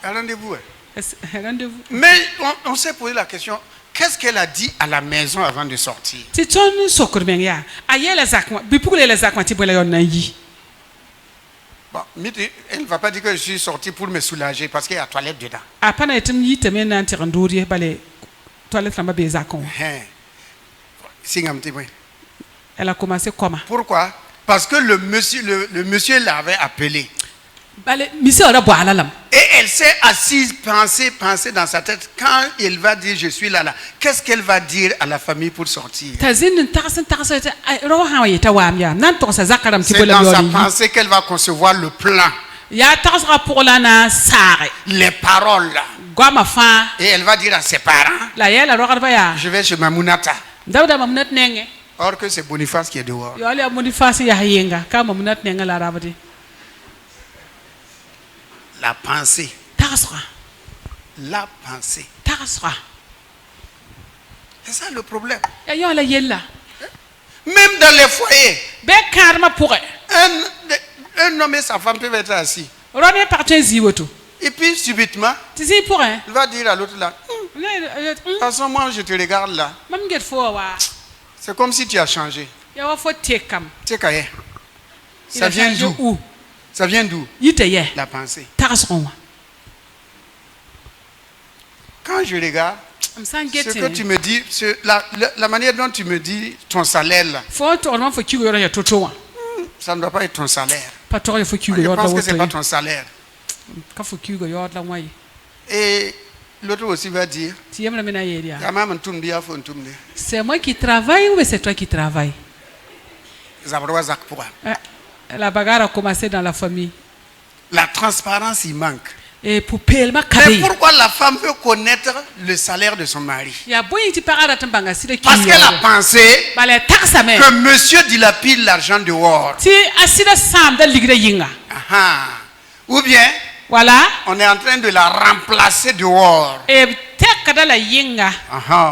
[SPEAKER 1] Il y a un rendez-vous. Hein.
[SPEAKER 2] Rendez-vous.
[SPEAKER 1] Mais on s'est posé la question, qu'est-ce qu'elle a dit à la maison avant de sortir?
[SPEAKER 2] Ti ton sokur men ya. Ayela zakwa bi pule la zakwa ti bole yon nan yi.
[SPEAKER 1] Bon, elle ne va pas dire que je suis sorti pour me soulager parce qu'il y a toilette dedans.
[SPEAKER 2] Apana etim yi teme nan tira nduri bale toilette lamba be zakon.
[SPEAKER 1] Hein. Signe un petit peu.
[SPEAKER 2] Elle a commencé comment?
[SPEAKER 1] Pourquoi? Parce que le monsieur l'avait appelé.
[SPEAKER 2] Bale misi ora bo alalam.
[SPEAKER 1] Et elle s'est assise, penser dans sa tête. Quand il va dire je suis là, qu'est-ce qu'elle va dire à la famille pour sortir?
[SPEAKER 2] Tazin tarsan ro ha yi tawam ya. Nan to sa zakaram ti
[SPEAKER 1] C'est
[SPEAKER 2] bole
[SPEAKER 1] dans sa
[SPEAKER 2] yon.
[SPEAKER 1] pensée qu'elle va concevoir le plan,
[SPEAKER 2] Ya tarsra pour la na sare.
[SPEAKER 1] les paroles.
[SPEAKER 2] Goma fa.
[SPEAKER 1] Et elle va dire à ses parents,
[SPEAKER 2] La yela ro garba ya.
[SPEAKER 1] je vais chez Mamounata.
[SPEAKER 2] Dawda mamnat nenge.
[SPEAKER 1] Or que c'est Boniface qui est dehors.
[SPEAKER 2] Yo ale amudi fasi ya yenga ka mamnat nenge la rabadi.
[SPEAKER 1] La pensée.
[SPEAKER 2] Tarsra.
[SPEAKER 1] La pensée.
[SPEAKER 2] Tarsra.
[SPEAKER 1] C'est ça le problème.
[SPEAKER 2] Ya yo la yella.
[SPEAKER 1] Même dans les foyers,
[SPEAKER 2] Be karma pourre.
[SPEAKER 1] un homme et sa femme peuvent être assis.
[SPEAKER 2] Rone partin ziwoto.
[SPEAKER 1] Et puis subitement,
[SPEAKER 2] Tizi pourre.
[SPEAKER 1] il va dire à l'autre là, de toute façon, moi je te regarde là.
[SPEAKER 2] Mam get fo wa.
[SPEAKER 1] C'est comme si tu as changé.
[SPEAKER 2] Ya wa fo tekam.
[SPEAKER 1] Tu sais, Kaye, ça vient d'où? Ça vient d'où?
[SPEAKER 2] Yite ye.
[SPEAKER 1] La pensée.
[SPEAKER 2] Tarsron wa.
[SPEAKER 1] Quand je regarde,
[SPEAKER 2] Am san
[SPEAKER 1] ce que
[SPEAKER 2] get.
[SPEAKER 1] tu me dis, la manière dont tu me dis ton salaire là,
[SPEAKER 2] Fo to non fo kigo yoro ya toto wa.
[SPEAKER 1] ça ne doit pas être ton salaire.
[SPEAKER 2] Pa to fo kigo
[SPEAKER 1] Je
[SPEAKER 2] yoro la
[SPEAKER 1] pense que ce n'est pas
[SPEAKER 2] woto.
[SPEAKER 1] ton salaire.
[SPEAKER 2] Ka fo kigo yoro la wai.
[SPEAKER 1] Et l'autre aussi va dire,
[SPEAKER 2] Ti yemna mena yeria.
[SPEAKER 1] c'est
[SPEAKER 2] C'est moi qui travaille ou c'est toi qui travailles? La bagarre a commencé dans la famille.
[SPEAKER 1] La transparence, il manque.
[SPEAKER 2] Et pour payer ma
[SPEAKER 1] Mais
[SPEAKER 2] cadeau.
[SPEAKER 1] pourquoi la femme veut connaître le salaire de son mari?
[SPEAKER 2] Il y a beaucoup de parents qui t'embangent si le
[SPEAKER 1] Parce qu'elle a pensé que monsieur dilapide l'argent dehors.
[SPEAKER 2] Si assis ensemble dans l'igre yinga.
[SPEAKER 1] Ou bien,
[SPEAKER 2] Voilà.
[SPEAKER 1] on est en train de la remplacer dehors.
[SPEAKER 2] Et tek kada la yinga.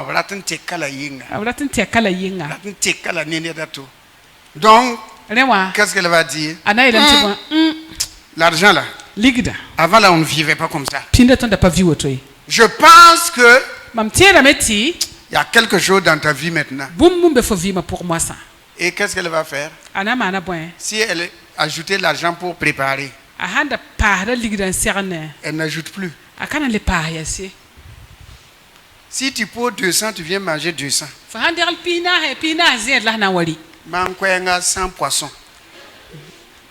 [SPEAKER 1] Voilà, tu n'as la yinga.
[SPEAKER 2] Voilà tu tek la yinga.
[SPEAKER 1] Tu n'as la nene dato. Donc,
[SPEAKER 2] Rewa.
[SPEAKER 1] qu'est-ce qu'elle va dire?
[SPEAKER 2] Ana il a
[SPEAKER 1] L'argent là.
[SPEAKER 2] Ligda.
[SPEAKER 1] Avant là, on ne vivait pas comme ça.
[SPEAKER 2] Pinda ton da pas vu auto.
[SPEAKER 1] Je pense que
[SPEAKER 2] Mam tiera meti.
[SPEAKER 1] il y a quelque chose dans ta vie maintenant.
[SPEAKER 2] Boum boum be faut vivre pour moi ça.
[SPEAKER 1] Et qu'est-ce qu'elle va faire?
[SPEAKER 2] Ana mana bon.
[SPEAKER 1] Si elle ajoutait l'argent pour préparer,
[SPEAKER 2] Ahanda pa da ligda serne.
[SPEAKER 1] elle n'ajoute plus.
[SPEAKER 2] Akana le pa yasi.
[SPEAKER 1] Si tu poses 200, tu viens manger 200.
[SPEAKER 2] Fa handal pina zed la na wali.
[SPEAKER 1] Mankwenga sans poisson.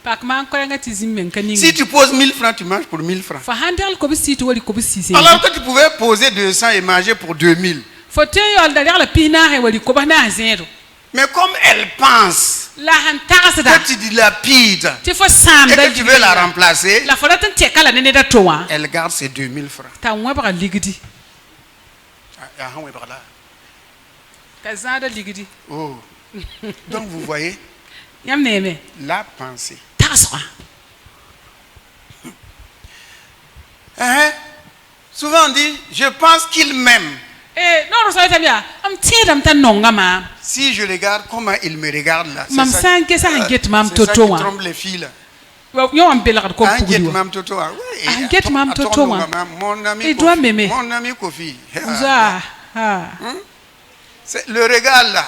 [SPEAKER 2] Pak man ko nga tizim men kaningi.
[SPEAKER 1] Si tu poses 1000 francs, tu manges pour 1000 francs.
[SPEAKER 2] Fa handal ko bisi to wali ko bisi.
[SPEAKER 1] Alors que tu pouvais poser 200 et manger pour 2000.
[SPEAKER 2] Faut te yo derrière la pina he wali ko bana zero.
[SPEAKER 1] Mais comme elle pense
[SPEAKER 2] La hantara da.
[SPEAKER 1] que tu dilapides
[SPEAKER 2] Tu faut sam
[SPEAKER 1] et
[SPEAKER 2] da.
[SPEAKER 1] que tu veux la remplacer,
[SPEAKER 2] La fola tan te kala nene da towa.
[SPEAKER 1] elle garde ses 2000 francs.
[SPEAKER 2] Ta nwa ba ligidi.
[SPEAKER 1] Voilà.
[SPEAKER 2] Ta zada ligidi.
[SPEAKER 1] Oh. Donc vous voyez, La pensée. Souvent on dit, je pense qu'il m'aime. Si je regarde comment il me regarde là, c'est ça qui trompe les filles là. Mon ami Kofi. Le regard là,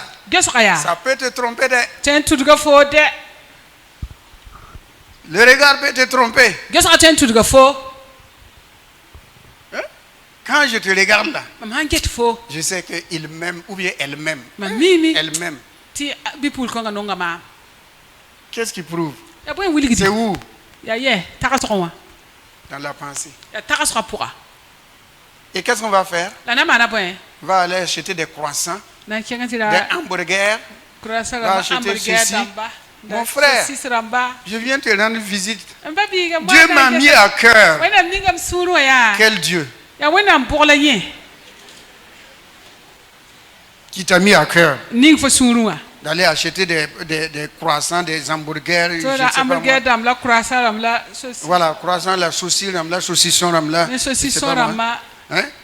[SPEAKER 1] ça peut te tromper. Le regard peut te tromper. Quand je te regarde là, je sais qu'il m'aime ou bien elle m'aime. Elle m'aime. Qu'est-ce qui prouve? C'est où? Dans la pensée. Et qu'est-ce qu'on va faire? On va aller acheter des croissants, des hamburgers, on va acheter ceci. Mon frère, je viens te rendre visite. Dieu m'a mis à cœur. Quel Dieu? Qui t'a mis à cœur d'aller acheter des croissants, des hamburgers, je sais pas moi. Voilà, croissant, la saucisse, la saucisson, hein,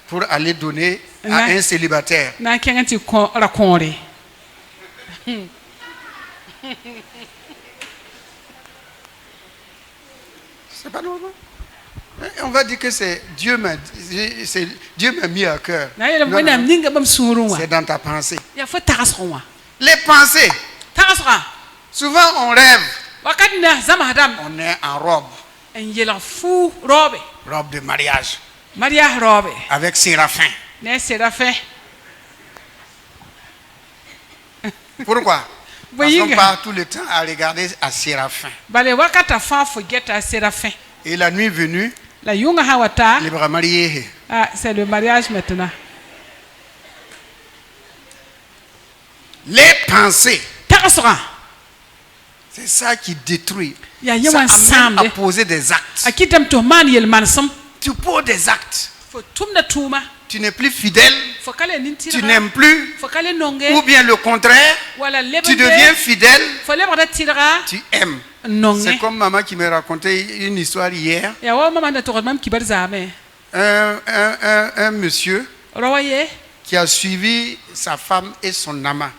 [SPEAKER 1] pour aller donner à un célibataire. C'est pas normal. On va dire que c'est Dieu m'a mis à cœur. C'est dans ta pensée. Les pensées. Souvent on rêve. On est en robe. Robe de mariage. Avec séraphin. Pourquoi? Parce qu'on passe tout le temps à regarder à séraphin. Et la nuit venue, les bras mariés.
[SPEAKER 2] C'est le mariage maintenant.
[SPEAKER 1] Les pensées. C'est ça qui détruit. Ça amène à poser des actes. Tu poses des actes. Tu n'es plus fidèle. Tu n'aimes plus. Ou bien le contraire. Tu deviens fidèle. Tu aimes. C'est comme maman qui me racontait une histoire hier. Un monsieur qui a suivi sa femme et son amant.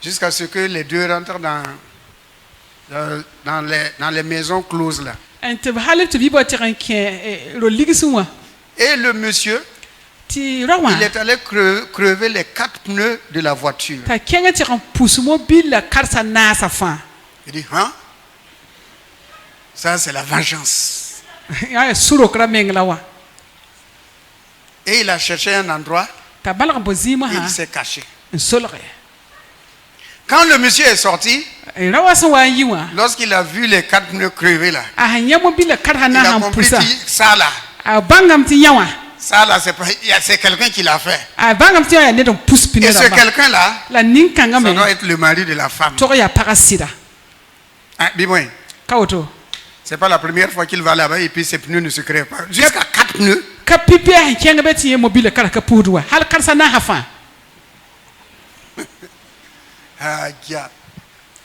[SPEAKER 1] Jusqu'à ce que les deux rentrent dans les maisons closes là. Et le monsieur, il est allé crever les 4 pneus de la voiture. Il dit, hein? Ça c'est la vengeance. Et il a cherché un endroit et il s'est caché. Quand le monsieur est sorti, lorsqu'il a vu les 4 pneus crevés là, il a compris que ça là, c'est quelqu'un qui l'a fait. Et ce quelqu'un là, ça doit être le mari de la femme. C'est pas la première fois qu'il va là-bas et puis ses pneus ne se crèvent pas. Jusqu'à 4 pneus.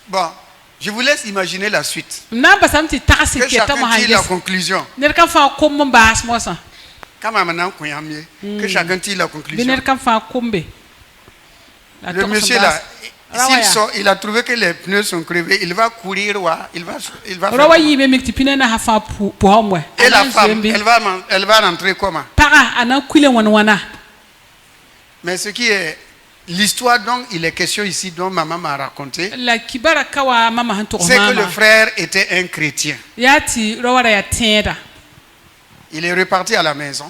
[SPEAKER 1] Bon, je vous laisse imaginer la suite. Que chacun tire la conclusion. Que chacun tire la conclusion. Le monsieur là, s'il sort, il a trouvé que les pneus sont crevés, il va courir, il va et la femme, elle va rentrer comment? Mais ce qui est l'histoire dont il est question ici, dont maman m'a raconté, c'est que le frère était un chrétien. Il est reparti à la maison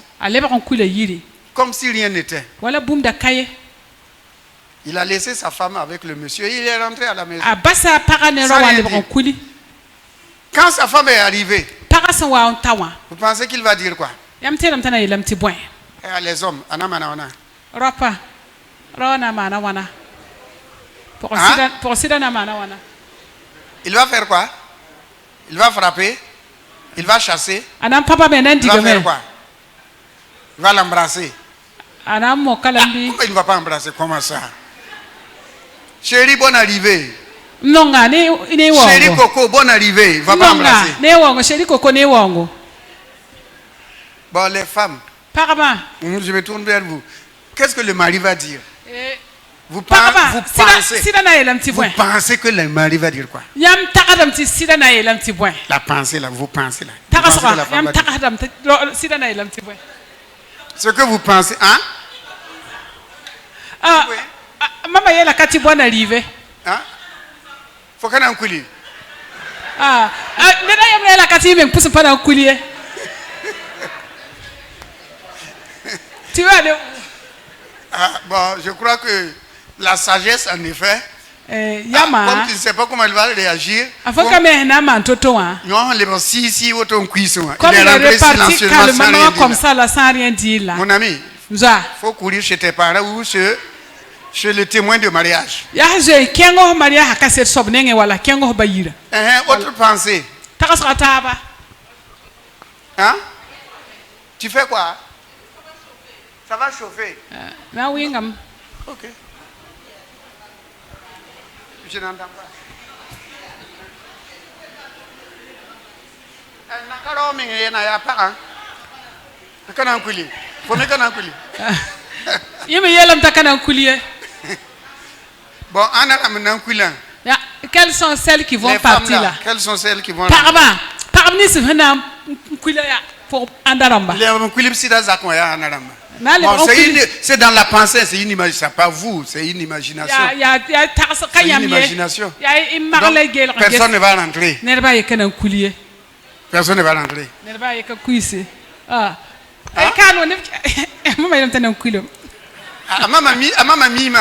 [SPEAKER 1] comme si rien n'était. Il a laissé sa femme avec le monsieur et il est rentré à la maison. Quand sa femme est arrivée, vous pensez qu'il va dire quoi? Les hommes, il va faire quoi? Il va frapper? Il va chasser? Il va faire quoi? Il va l'embrasser? Pourquoi il ne va pas embrasser? Comment ça? Chérie, bonne arrivée.
[SPEAKER 2] Nonga ne wongo.
[SPEAKER 1] Chérie Coco, bonne arrivée. Va pas
[SPEAKER 2] Nonga
[SPEAKER 1] embrasser.
[SPEAKER 2] ne wongo, chérie Coco ne wongo.
[SPEAKER 1] Bon, les femmes,
[SPEAKER 2] Paraba.
[SPEAKER 1] je me tourne vers vous. Qu'est-ce que le mari va dire? Vous
[SPEAKER 2] Paraba.
[SPEAKER 1] pensez
[SPEAKER 2] Sida na yelam ti
[SPEAKER 1] vous
[SPEAKER 2] point.
[SPEAKER 1] pensez que le mari va dire quoi?
[SPEAKER 2] Yam takadam ti sida na yelam ti point.
[SPEAKER 1] La pensée là, vous pensez là. Vous pensez que
[SPEAKER 2] Takasra
[SPEAKER 1] la femme
[SPEAKER 2] yam
[SPEAKER 1] va dire.
[SPEAKER 2] takadam ti sida na yelam ti point.
[SPEAKER 1] Ce que vous pensez, hein?
[SPEAKER 2] Ah,
[SPEAKER 1] Oui.
[SPEAKER 2] mama yela kati bwana rive.
[SPEAKER 1] Hein? Faut qu'on en coule.
[SPEAKER 2] Ah, nena yam yela kati ben pousse pas dans coulier. Tu vois le
[SPEAKER 1] Ah, bon, je crois que la sagesse, en effet,
[SPEAKER 2] yama.
[SPEAKER 1] comme tu ne sais pas comment elle va réagir,
[SPEAKER 2] Avoka me na mantoto hein.
[SPEAKER 1] non, les bon, si, autant cuisson.
[SPEAKER 2] Comme
[SPEAKER 1] Il est
[SPEAKER 2] il est
[SPEAKER 1] rentré
[SPEAKER 2] réparti
[SPEAKER 1] silencieusement sans rien
[SPEAKER 2] calmement
[SPEAKER 1] dire.
[SPEAKER 2] comme ça là sans rien dire là.
[SPEAKER 1] Mon ami,
[SPEAKER 2] Nza.
[SPEAKER 1] il faut courir chez tes parents ou chez le témoin de mariage.
[SPEAKER 2] Ya je kengo maria hakase sobnenge wala kengo bayira.
[SPEAKER 1] Autre pensée.
[SPEAKER 2] Takasra taba.
[SPEAKER 1] Hein? Tu fais quoi? Ça va chauffer.
[SPEAKER 2] Na wingam.
[SPEAKER 1] Ok. Je n'entends pas. Nakaro mingi na ya pa hein? Kana kuli. Faut me kana kuli.
[SPEAKER 2] Yeme yelam takana coulier.
[SPEAKER 1] Bon, on a maintenant kuli.
[SPEAKER 2] Ya, quelles sont celles qui vont
[SPEAKER 1] Les femmes
[SPEAKER 2] partir là?
[SPEAKER 1] quelles sont celles qui vont
[SPEAKER 2] Paraba. Parabni se vena coulier pour andaramba.
[SPEAKER 1] les kuli sida zakoya anaramba.
[SPEAKER 2] Bon,
[SPEAKER 1] c'est dans la pensée, c'est une imagination, pas vous, c'est une imagination.
[SPEAKER 2] Ya takasa kayam
[SPEAKER 1] une
[SPEAKER 2] ye.
[SPEAKER 1] imagination.
[SPEAKER 2] Ya imarle gel.
[SPEAKER 1] Personne ne va rentrer.
[SPEAKER 2] Nerba yekana coulier.
[SPEAKER 1] Personne ne va rentrer.
[SPEAKER 2] Nerba yeka kuise. Ah. Ay kanu ne mama yam tanan coulier.
[SPEAKER 1] Ah, maman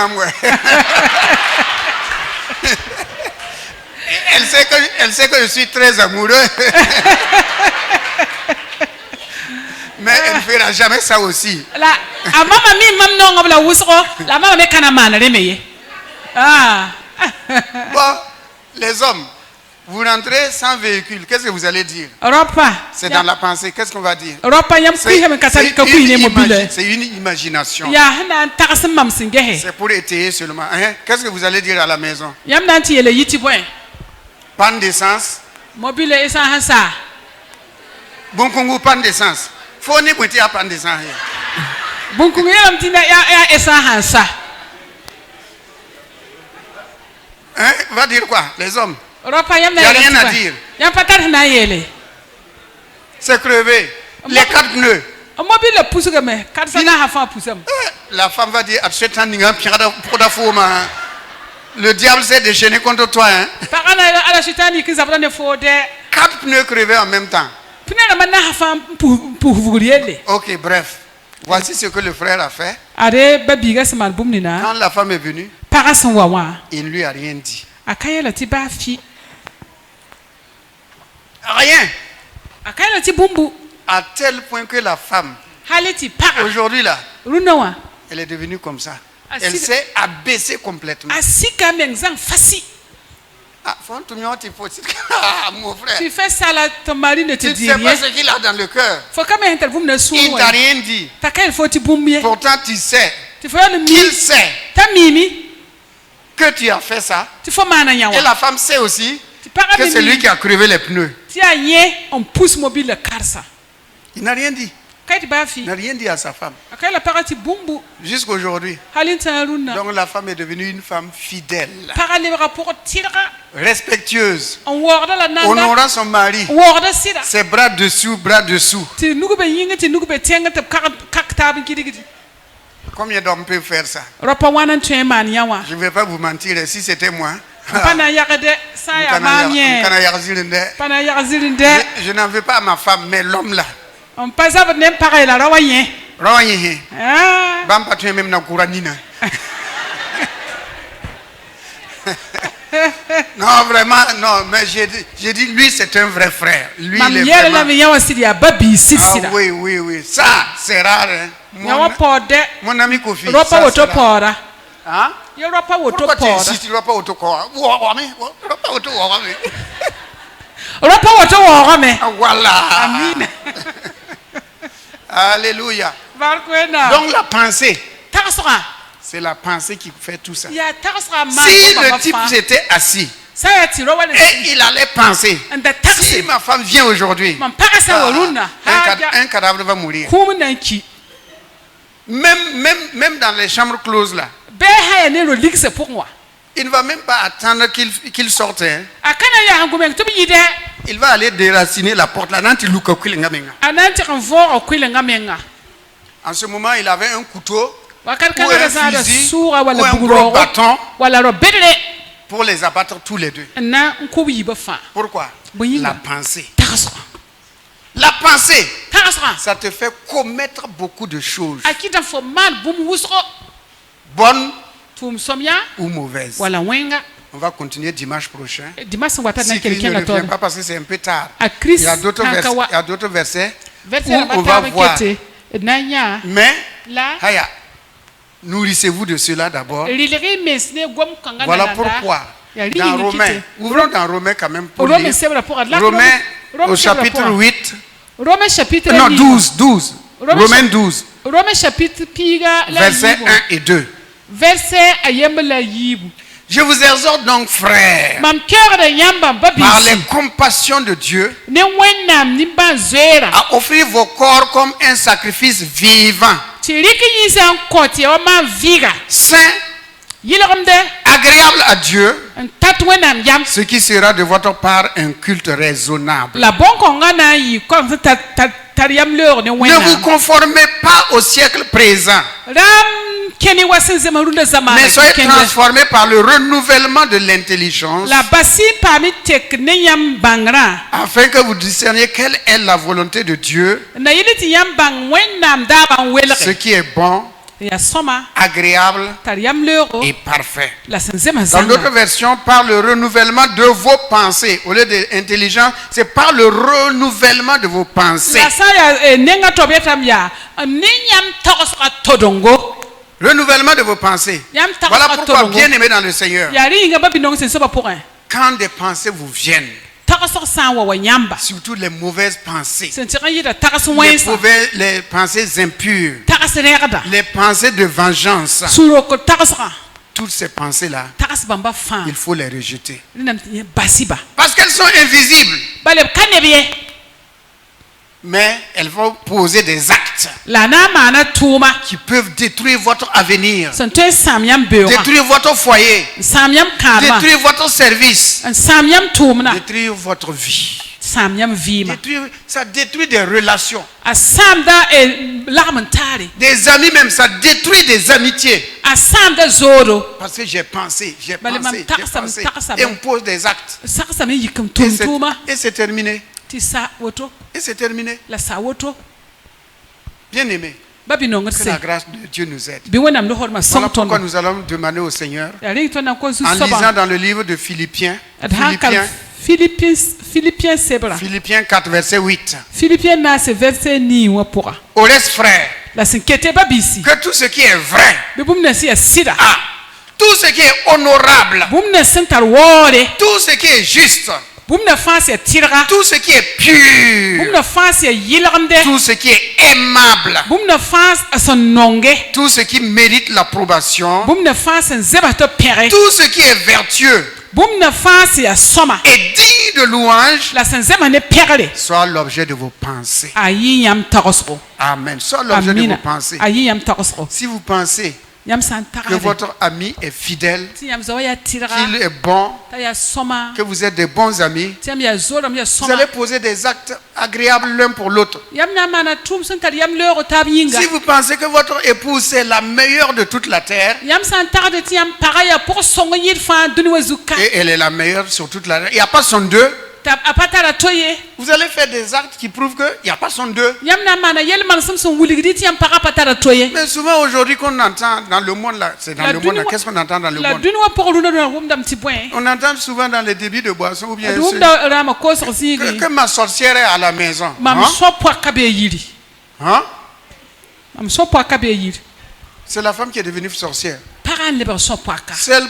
[SPEAKER 1] moi. Elle sait que je suis très amoureux. Mais elle ne fera jamais ça aussi.
[SPEAKER 2] La mama mi mam no ngabla wusro, la mama me kana mana remeye. Ah.
[SPEAKER 1] Bon, les hommes, vous rentrez sans véhicule, qu'est-ce que vous allez dire?
[SPEAKER 2] Europa.
[SPEAKER 1] C'est dans la pensée, qu'est-ce qu'on va dire?
[SPEAKER 2] Europa yam kuihe me kasari ka kuine mobile.
[SPEAKER 1] C'est une imagination.
[SPEAKER 2] Ya hana takasam mam singehe.
[SPEAKER 1] C'est pour étayer seulement. Hein? Qu'est-ce que vous allez dire à la maison?
[SPEAKER 2] Yam nanti yele yiti point.
[SPEAKER 1] Panne d'essence.
[SPEAKER 2] Mobile esa hansa.
[SPEAKER 1] Bon Congo, panne d'essence. Faut ne pas dire panne d'essence.
[SPEAKER 2] Bunku yelam tina ya esa hansa.
[SPEAKER 1] Hein? Va dire quoi? Les hommes?
[SPEAKER 2] Europa yam na
[SPEAKER 1] Y a rien à dire.
[SPEAKER 2] Yam patar na yele.
[SPEAKER 1] C'est crevé. Les 4 pneus.
[SPEAKER 2] Mobile pousse que me, 400 na hafa poussam.
[SPEAKER 1] La femme va dire, le diable s'est déchaîné contre toi. Hein?
[SPEAKER 2] Parana ala shitani ki zabra ne fode.
[SPEAKER 1] 4 pneus crevés en même temps.
[SPEAKER 2] Pina na hafa pour vuriele.
[SPEAKER 1] Ok, bref. Voici ce que le frère a fait.
[SPEAKER 2] Are babiga semal bumnina.
[SPEAKER 1] Quand la femme est venue,
[SPEAKER 2] Parason wawa.
[SPEAKER 1] il ne lui a rien dit.
[SPEAKER 2] Akaya la ti ba fi.
[SPEAKER 1] Rien.
[SPEAKER 2] Akaya la ti bumbu.
[SPEAKER 1] À tel point que la femme,
[SPEAKER 2] Haleti para.
[SPEAKER 1] aujourd'hui là,
[SPEAKER 2] Runawa.
[SPEAKER 1] elle est devenue comme ça.
[SPEAKER 2] Ah,
[SPEAKER 1] Elle
[SPEAKER 2] si-
[SPEAKER 1] s'est abaissée complètement.
[SPEAKER 2] Asika mengzang fasi.
[SPEAKER 1] Ah, ah, mon frère.
[SPEAKER 2] Tu fais ça là, ton mari ne te
[SPEAKER 1] Tu ne
[SPEAKER 2] dit
[SPEAKER 1] sais
[SPEAKER 2] rien.
[SPEAKER 1] pas ce qu'il a dans le cœur.
[SPEAKER 2] Faut quand même interviewer ne sou.
[SPEAKER 1] Il t'a rien dit.
[SPEAKER 2] T'as qu'à il faut tu boumbier.
[SPEAKER 1] Pourtant, tu sais
[SPEAKER 2] Tu fais le
[SPEAKER 1] qu'il
[SPEAKER 2] mi.
[SPEAKER 1] sait
[SPEAKER 2] T'as mimi.
[SPEAKER 1] que tu as fait ça.
[SPEAKER 2] Tu fais mana
[SPEAKER 1] Et
[SPEAKER 2] yawa.
[SPEAKER 1] la femme sait aussi
[SPEAKER 2] Tu parles
[SPEAKER 1] que
[SPEAKER 2] de
[SPEAKER 1] c'est lui
[SPEAKER 2] mi.
[SPEAKER 1] qui a crevé les pneus.
[SPEAKER 2] Tu as rien, on pousse mobile le carsa.
[SPEAKER 1] Il n'a rien dit.
[SPEAKER 2] Quand tu vas fi.
[SPEAKER 1] Il n'a rien dit à sa femme.
[SPEAKER 2] Akaya la parati bumbu.
[SPEAKER 1] Jusqu'aujourd'hui.
[SPEAKER 2] Halinta runa.
[SPEAKER 1] Donc la femme est devenue une femme fidèle,
[SPEAKER 2] Parale rapport tira.
[SPEAKER 1] respectueuse,
[SPEAKER 2] On warda la nanga.
[SPEAKER 1] honorant son mari.
[SPEAKER 2] Warda sira.
[SPEAKER 1] Ses bras dessous, bras dessous.
[SPEAKER 2] Tu nugu be yinga tu nugu be tenga te kakta bin kidi kidi.
[SPEAKER 1] Combien d'hommes peuvent faire ça?
[SPEAKER 2] Rapa wanan tue man yawa.
[SPEAKER 1] Je ne vais pas vous mentir. Si c'était moi,
[SPEAKER 2] Pana yakade sa ya mamie. Pana yakazilinde.
[SPEAKER 1] je n'en veux pas à ma femme, mais l'homme là.
[SPEAKER 2] On passe à votre pareil la rawaye. Ah.
[SPEAKER 1] Bamba, tu es même dans Kouranina. Non, vraiment, non, mais j'ai dit, lui, c'est un vrai frère. Lui, il est vraiment... Ah oui, oui, oui. Ça, c'est rare. Hein. Mon ami Kofi. Ça, c'est rare. Hein? Pourquoi tu insistes? Tu ne vas pas autopora. Voilà.
[SPEAKER 2] Amen.
[SPEAKER 1] Alléluia. Donc la pensée, C'est la pensée qui fait tout ça.
[SPEAKER 2] ya tagsra ma
[SPEAKER 1] Si le type était assis
[SPEAKER 2] sa ya tiro wala
[SPEAKER 1] et il allait penser,
[SPEAKER 2] anda
[SPEAKER 1] si
[SPEAKER 2] tagsi
[SPEAKER 1] ma femme vient aujourd'hui,
[SPEAKER 2] man pagasa waruna
[SPEAKER 1] un cadavre va mourir.
[SPEAKER 2] kum nanki
[SPEAKER 1] Même dans les chambres closes là,
[SPEAKER 2] be ha ya ne ro ligse pour moi
[SPEAKER 1] il ne va même pas attendre qu'il sorte. Hein.
[SPEAKER 2] akana ya ngumen to bi de
[SPEAKER 1] Il va aller déraciner la porte là.
[SPEAKER 2] ananti kan vo okwile ngamenga
[SPEAKER 1] En ce moment, il avait un couteau
[SPEAKER 2] wakar
[SPEAKER 1] ou
[SPEAKER 2] kana
[SPEAKER 1] un
[SPEAKER 2] da
[SPEAKER 1] fusil
[SPEAKER 2] sura
[SPEAKER 1] ou
[SPEAKER 2] wala
[SPEAKER 1] un gros
[SPEAKER 2] buguro
[SPEAKER 1] bâton
[SPEAKER 2] wala ro bedle
[SPEAKER 1] pour les abattre tous les deux.
[SPEAKER 2] na nkubi ba fa
[SPEAKER 1] Pourquoi?
[SPEAKER 2] Boyinga.
[SPEAKER 1] La pensée.
[SPEAKER 2] tagsra
[SPEAKER 1] La pensée,
[SPEAKER 2] tagsra
[SPEAKER 1] ça te fait commettre beaucoup de choses,
[SPEAKER 2] akita fo man bum wusro
[SPEAKER 1] bonnes
[SPEAKER 2] tum somya
[SPEAKER 1] ou mauvaises.
[SPEAKER 2] wala wenga
[SPEAKER 1] On va continuer dimanche prochain.
[SPEAKER 2] dimas wata na
[SPEAKER 1] Si Christ
[SPEAKER 2] quelqu'un
[SPEAKER 1] ne
[SPEAKER 2] la
[SPEAKER 1] revient
[SPEAKER 2] ton
[SPEAKER 1] pas parce que c'est un peu tard.
[SPEAKER 2] a Chris
[SPEAKER 1] Il y a d'autres versets où on va voir.
[SPEAKER 2] nanya
[SPEAKER 1] Mais,
[SPEAKER 2] la
[SPEAKER 1] Haya, nourrissez-vous de cela d'abord.
[SPEAKER 2] liliri mesne gom kanga
[SPEAKER 1] Voilà pourquoi. Dans Romains, ouvrons dans Romains quand même pour
[SPEAKER 2] Romains
[SPEAKER 1] lire.
[SPEAKER 2] c'est pour
[SPEAKER 1] Romains au chapitre 8.
[SPEAKER 2] Romains chapitre
[SPEAKER 1] Non, 12. Romains 12.
[SPEAKER 2] Romains chapitre piga la
[SPEAKER 1] Versets 1 et 2.
[SPEAKER 2] verset ayemba la yibu
[SPEAKER 1] Je vous exhorte donc, frères,
[SPEAKER 2] mam cœur de yamba
[SPEAKER 1] par les
[SPEAKER 2] babisi
[SPEAKER 1] compassions de Dieu,
[SPEAKER 2] ne wenam ni banzera
[SPEAKER 1] à offrir vos corps comme un sacrifice vivant,
[SPEAKER 2] tiriki yisan koti o man viga
[SPEAKER 1] saint,
[SPEAKER 2] yilgamde
[SPEAKER 1] agréable à Dieu,
[SPEAKER 2] en tatwenam yam
[SPEAKER 1] ce qui sera de votre part un culte raisonnable.
[SPEAKER 2] la bon konga na yi comme tariam leur ne
[SPEAKER 1] Ne vous
[SPEAKER 2] wenam
[SPEAKER 1] conformez pas au siècle présent,
[SPEAKER 2] ram keni wasin zamarunda zamana
[SPEAKER 1] mais soyez
[SPEAKER 2] kende.
[SPEAKER 1] transformés par le renouvellement de l'intelligence,
[SPEAKER 2] La basi parmi tek ne yam bangra
[SPEAKER 1] afin que vous discerniez quelle est la volonté de Dieu,
[SPEAKER 2] na yiliti yam bang wenam da ban
[SPEAKER 1] ce
[SPEAKER 2] welre
[SPEAKER 1] qui est bon,
[SPEAKER 2] ya soma
[SPEAKER 1] agréable
[SPEAKER 2] tar yam leuro
[SPEAKER 1] et parfait.
[SPEAKER 2] la senzema
[SPEAKER 1] Dans d'autres
[SPEAKER 2] zanga
[SPEAKER 1] versions, par le renouvellement de vos pensées. Au lieu d'intelligence, c'est par le renouvellement de vos pensées.
[SPEAKER 2] la sa ya nenga tobetam ya ne yam tokos todongo
[SPEAKER 1] Renouvellement de vos pensées.
[SPEAKER 2] yam
[SPEAKER 1] Voilà
[SPEAKER 2] tokos
[SPEAKER 1] pourquoi,
[SPEAKER 2] todongo
[SPEAKER 1] bien aimé dans le Seigneur,
[SPEAKER 2] ya ri nga babi nong sen soba pour un
[SPEAKER 1] quand des pensées vous viennent,
[SPEAKER 2] tokos san wa nyamba
[SPEAKER 1] surtout les mauvaises pensées,
[SPEAKER 2] sen tira yida tokos wensa
[SPEAKER 1] les pensées impures,
[SPEAKER 2] tokos regda
[SPEAKER 1] les pensées de vengeance,
[SPEAKER 2] suro ko tokos
[SPEAKER 1] toutes ces pensées-là,
[SPEAKER 2] tokos bamba fan
[SPEAKER 1] il faut les rejeter.
[SPEAKER 2] rinam basiba
[SPEAKER 1] Parce qu'elles sont invisibles,
[SPEAKER 2] bale kanebie
[SPEAKER 1] mais elles vont poser des actes
[SPEAKER 2] la na mana tuma
[SPEAKER 1] qui peuvent détruire votre avenir,
[SPEAKER 2] Sente samyam beura.
[SPEAKER 1] détruire votre foyer,
[SPEAKER 2] Samyam karma.
[SPEAKER 1] détruire votre service,
[SPEAKER 2] Samyam tumna.
[SPEAKER 1] détruire votre vie.
[SPEAKER 2] Samyam vima.
[SPEAKER 1] Ça détruit des relations.
[SPEAKER 2] Asamda e lamentari.
[SPEAKER 1] Des amis même, ça détruit des amitiés.
[SPEAKER 2] Asamda zoro.
[SPEAKER 1] Parce que j'ai pensé.
[SPEAKER 2] Bale mam taksam.
[SPEAKER 1] Et on pose des actes.
[SPEAKER 2] Saksam yikum
[SPEAKER 1] Et
[SPEAKER 2] tuma.
[SPEAKER 1] c'est terminé.
[SPEAKER 2] Ti sa woto.
[SPEAKER 1] Et c'est terminé.
[SPEAKER 2] La sa woto.
[SPEAKER 1] Bien aimé,
[SPEAKER 2] Babi nongot
[SPEAKER 1] que
[SPEAKER 2] se.
[SPEAKER 1] la grâce de Dieu nous aide.
[SPEAKER 2] Bi wonam do horma
[SPEAKER 1] Voilà pourquoi
[SPEAKER 2] somton.
[SPEAKER 1] nous allons demander au Seigneur,
[SPEAKER 2] Ya ring to na ko su
[SPEAKER 1] en lisant
[SPEAKER 2] soba.
[SPEAKER 1] dans le livre de Philippiens,
[SPEAKER 2] Adhankal Philippiens sebra.
[SPEAKER 1] Philippiens 4, verset 8.
[SPEAKER 2] Philippiens na se verset ni wa pora.
[SPEAKER 1] Au reste, frère,
[SPEAKER 2] La sinkete babisi.
[SPEAKER 1] que tout ce qui est vrai,
[SPEAKER 2] Bi bum na si ya sida.
[SPEAKER 1] tout ce qui est honorable,
[SPEAKER 2] Bum na sentar wore.
[SPEAKER 1] tout ce qui est juste,
[SPEAKER 2] Bum na fas ya tirga.
[SPEAKER 1] tout ce qui est pur,
[SPEAKER 2] Bum na fas ya yilgamde.
[SPEAKER 1] tout ce qui est aimable,
[SPEAKER 2] Bum na fas ason nonge.
[SPEAKER 1] tout ce qui mérite l'approbation,
[SPEAKER 2] Bum na fas en zeba to pere.
[SPEAKER 1] tout ce qui est vertueux
[SPEAKER 2] Bum na fas ya soma.
[SPEAKER 1] et digne de louange,
[SPEAKER 2] La sen zeba ne pere.
[SPEAKER 1] soit l'objet de vos pensées.
[SPEAKER 2] Ayi yam tagosro.
[SPEAKER 1] Amen. Soit l'objet de vos
[SPEAKER 2] Amina.
[SPEAKER 1] pensées.
[SPEAKER 2] Ayi yam tagosro.
[SPEAKER 1] Si vous pensez
[SPEAKER 2] Yam san
[SPEAKER 1] que
[SPEAKER 2] tagade.
[SPEAKER 1] votre ami est fidèle,
[SPEAKER 2] Ti yam zo ya tirga.
[SPEAKER 1] qu'il est bon,
[SPEAKER 2] Ta ya soma.
[SPEAKER 1] que vous êtes des bons amis,
[SPEAKER 2] Ti yam ya zoram ya
[SPEAKER 1] vous
[SPEAKER 2] soma.
[SPEAKER 1] allez poser des actes agréables l'un pour l'autre.
[SPEAKER 2] Yam na mana tum sen tar yam lero tab yinga.
[SPEAKER 1] Si vous pensez que votre épouse est la meilleure de toute la terre,
[SPEAKER 2] Yam san tagade ti yam paraya pour songo yir fa duni wazuka.
[SPEAKER 1] et elle est la meilleure sur toute la terre, il n'y a pas son deux,
[SPEAKER 2] Ta apatara toye.
[SPEAKER 1] vous allez faire des actes qui prouvent qu'il n'y a pas son deux.
[SPEAKER 2] Yam na mana yel man sam son wuligdi ti yam para patara toye.
[SPEAKER 1] Mais souvent aujourd'hui qu'on entend dans le monde là, c'est dans
[SPEAKER 2] La
[SPEAKER 1] le monde là,
[SPEAKER 2] duni-
[SPEAKER 1] qu'est-ce qu'on entend dans le
[SPEAKER 2] La
[SPEAKER 1] monde?
[SPEAKER 2] duni wa pour luna na wum dam ti point.
[SPEAKER 1] On entend souvent dans les débits de boissons ou bien
[SPEAKER 2] Wum da rama ko so sigi.
[SPEAKER 1] que ma sorcière est à la maison.
[SPEAKER 2] Mam
[SPEAKER 1] Hein?
[SPEAKER 2] so po kabe yiri.
[SPEAKER 1] Hein?
[SPEAKER 2] Mam so po kabe yiri.
[SPEAKER 1] C'est la femme qui est devenue sorcière.
[SPEAKER 2] Paran le ba so po ka.
[SPEAKER 1] Celle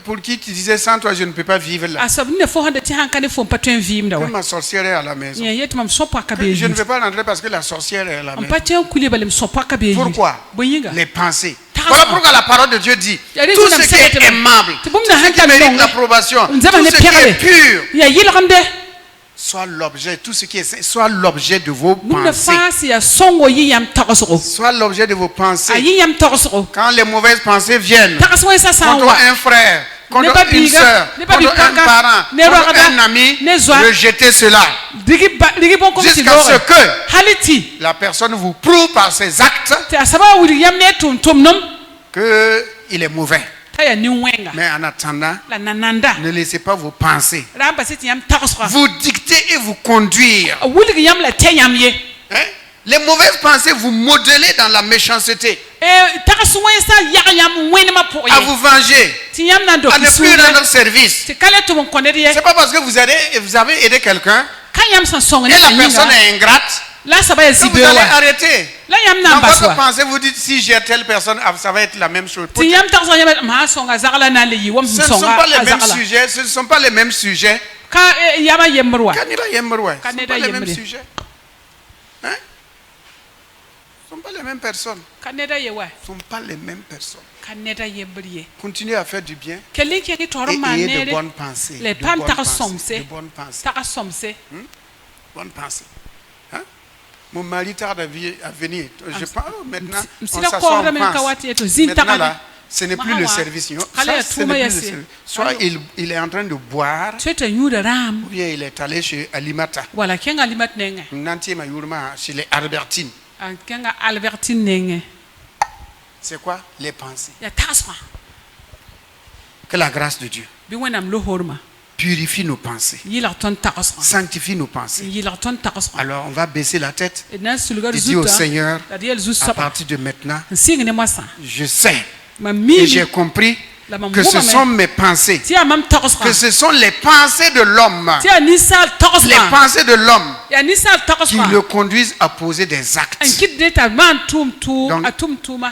[SPEAKER 1] pour qui tu disais sans toi je ne peux pas vivre là.
[SPEAKER 2] Asab ne fo hande ti hankane fo patuen vim da
[SPEAKER 1] Que
[SPEAKER 2] wa.
[SPEAKER 1] ma sorcière est à la maison.
[SPEAKER 2] Ya yet mam so po kabe
[SPEAKER 1] Je ne
[SPEAKER 2] yiri.
[SPEAKER 1] vais pas rentrer parce que la sorcière est à la
[SPEAKER 2] On
[SPEAKER 1] maison.
[SPEAKER 2] patien kuli balem so po kabe yiri.
[SPEAKER 1] Pourquoi?
[SPEAKER 2] Boyinga.
[SPEAKER 1] Les pensées. Voilà pourquoi la parole de Dieu dit tout ce qui est aimable, tout ce qui mérite l'approbation, tout ce qui est pur, soit l'objet, tout ce qui est soit l'objet de vos pensées. Soit l'objet de vos pensées. Quand les mauvaises pensées viennent contre un frère, contre une soeur, contre un parent, contre un ami, rejetez cela. Jusqu'à ce que la personne vous prouve par ses actes qu'il est mauvais. Mais en attendant, ne laissez pas vos pensées vous dicter et vous conduire. Hein? Les mauvaises pensées vous modeler dans la méchanceté, à vous venger, à ne plus rendre service. C'est pas parce que vous avez aidé quelqu'un et la personne est ingrate que vous allez arrêter. Dans votre pensée, vous dites si j'ai telle personne, ça va être la même chose. Ce ne sont pas les mêmes sujets. Ce ne sont pas les mêmes sujets. Ce ne sont pas les mêmes sujets. Hein? Ce ne sont pas les mêmes personnes. Ce ne sont pas les mêmes personnes. Continuez à faire du bien et ayez de bonnes pensées. De bonnes pensées. Bonne pensée. Hein? Mon mari tarde à venir. Je parle maintenant. On s'assoit, on pense. Maintenant là, ce n'est plus le service. Soit il est en train de boire, ou bien il est allé chez Alimata. Chez les Albertines. C'est quoi? Les pensées. Que la grâce de Dieu purifie nos pensées, sanctifie nos pensées. Alors on va baisser la tête et dire au Seigneur, à partir de maintenant, je sais et j'ai compris que ce sont mes pensées, que ce sont les pensées de l'homme, les pensées de l'homme qui le conduisent à poser des actes. Donc,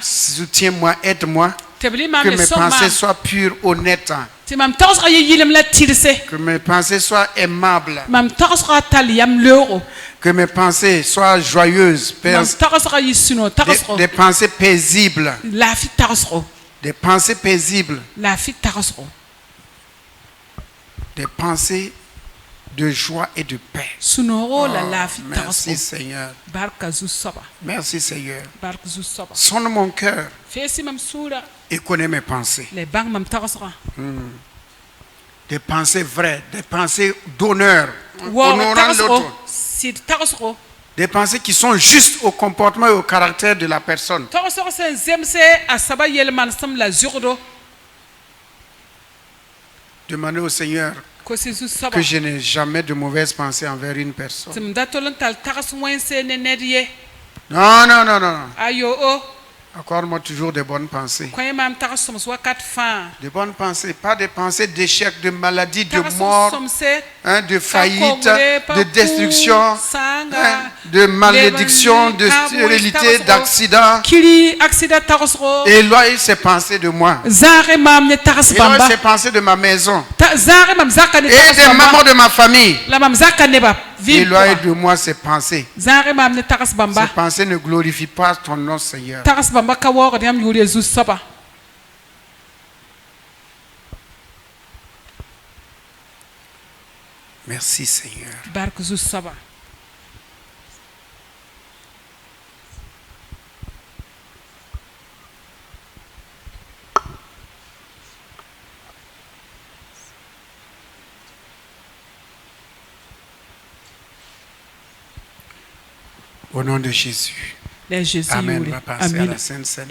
[SPEAKER 1] soutiens-moi, aide-moi, que mes pensées soient pures, honnêtes, que mes pensées soient aimables, que mes pensées soient joyeuses, des pensées paisibles. Des pensées paisibles. Des pensées de joie et de paix. Merci Seigneur. Merci Seigneur. Sonne mon cœur et connais mes pensées. Des pensées vraies, des pensées d'honneur, honorant l'autre. Des pensées qui sont justes au comportement et au caractère de la personne. Demandez au Seigneur que je n'ai jamais de mauvaises pensées envers une personne. Non, non, non, non. Accorde-moi toujours de bonnes pensées. De bonnes pensées, pas des pensées d'échec, de maladie, de mort, de faillite, de destruction, de malédiction, de stérilité, d'accident. Éloigne ces pensées de moi. Éloigne ces pensées de ma maison. Et des membres de ma famille. Éloigne de moi ces pensées. Ces pensées ne glorifient pas ton nom, Seigneur. Merci, Seigneur. Au nom de Jésus. Amen. On va passer à la Sainte Seine.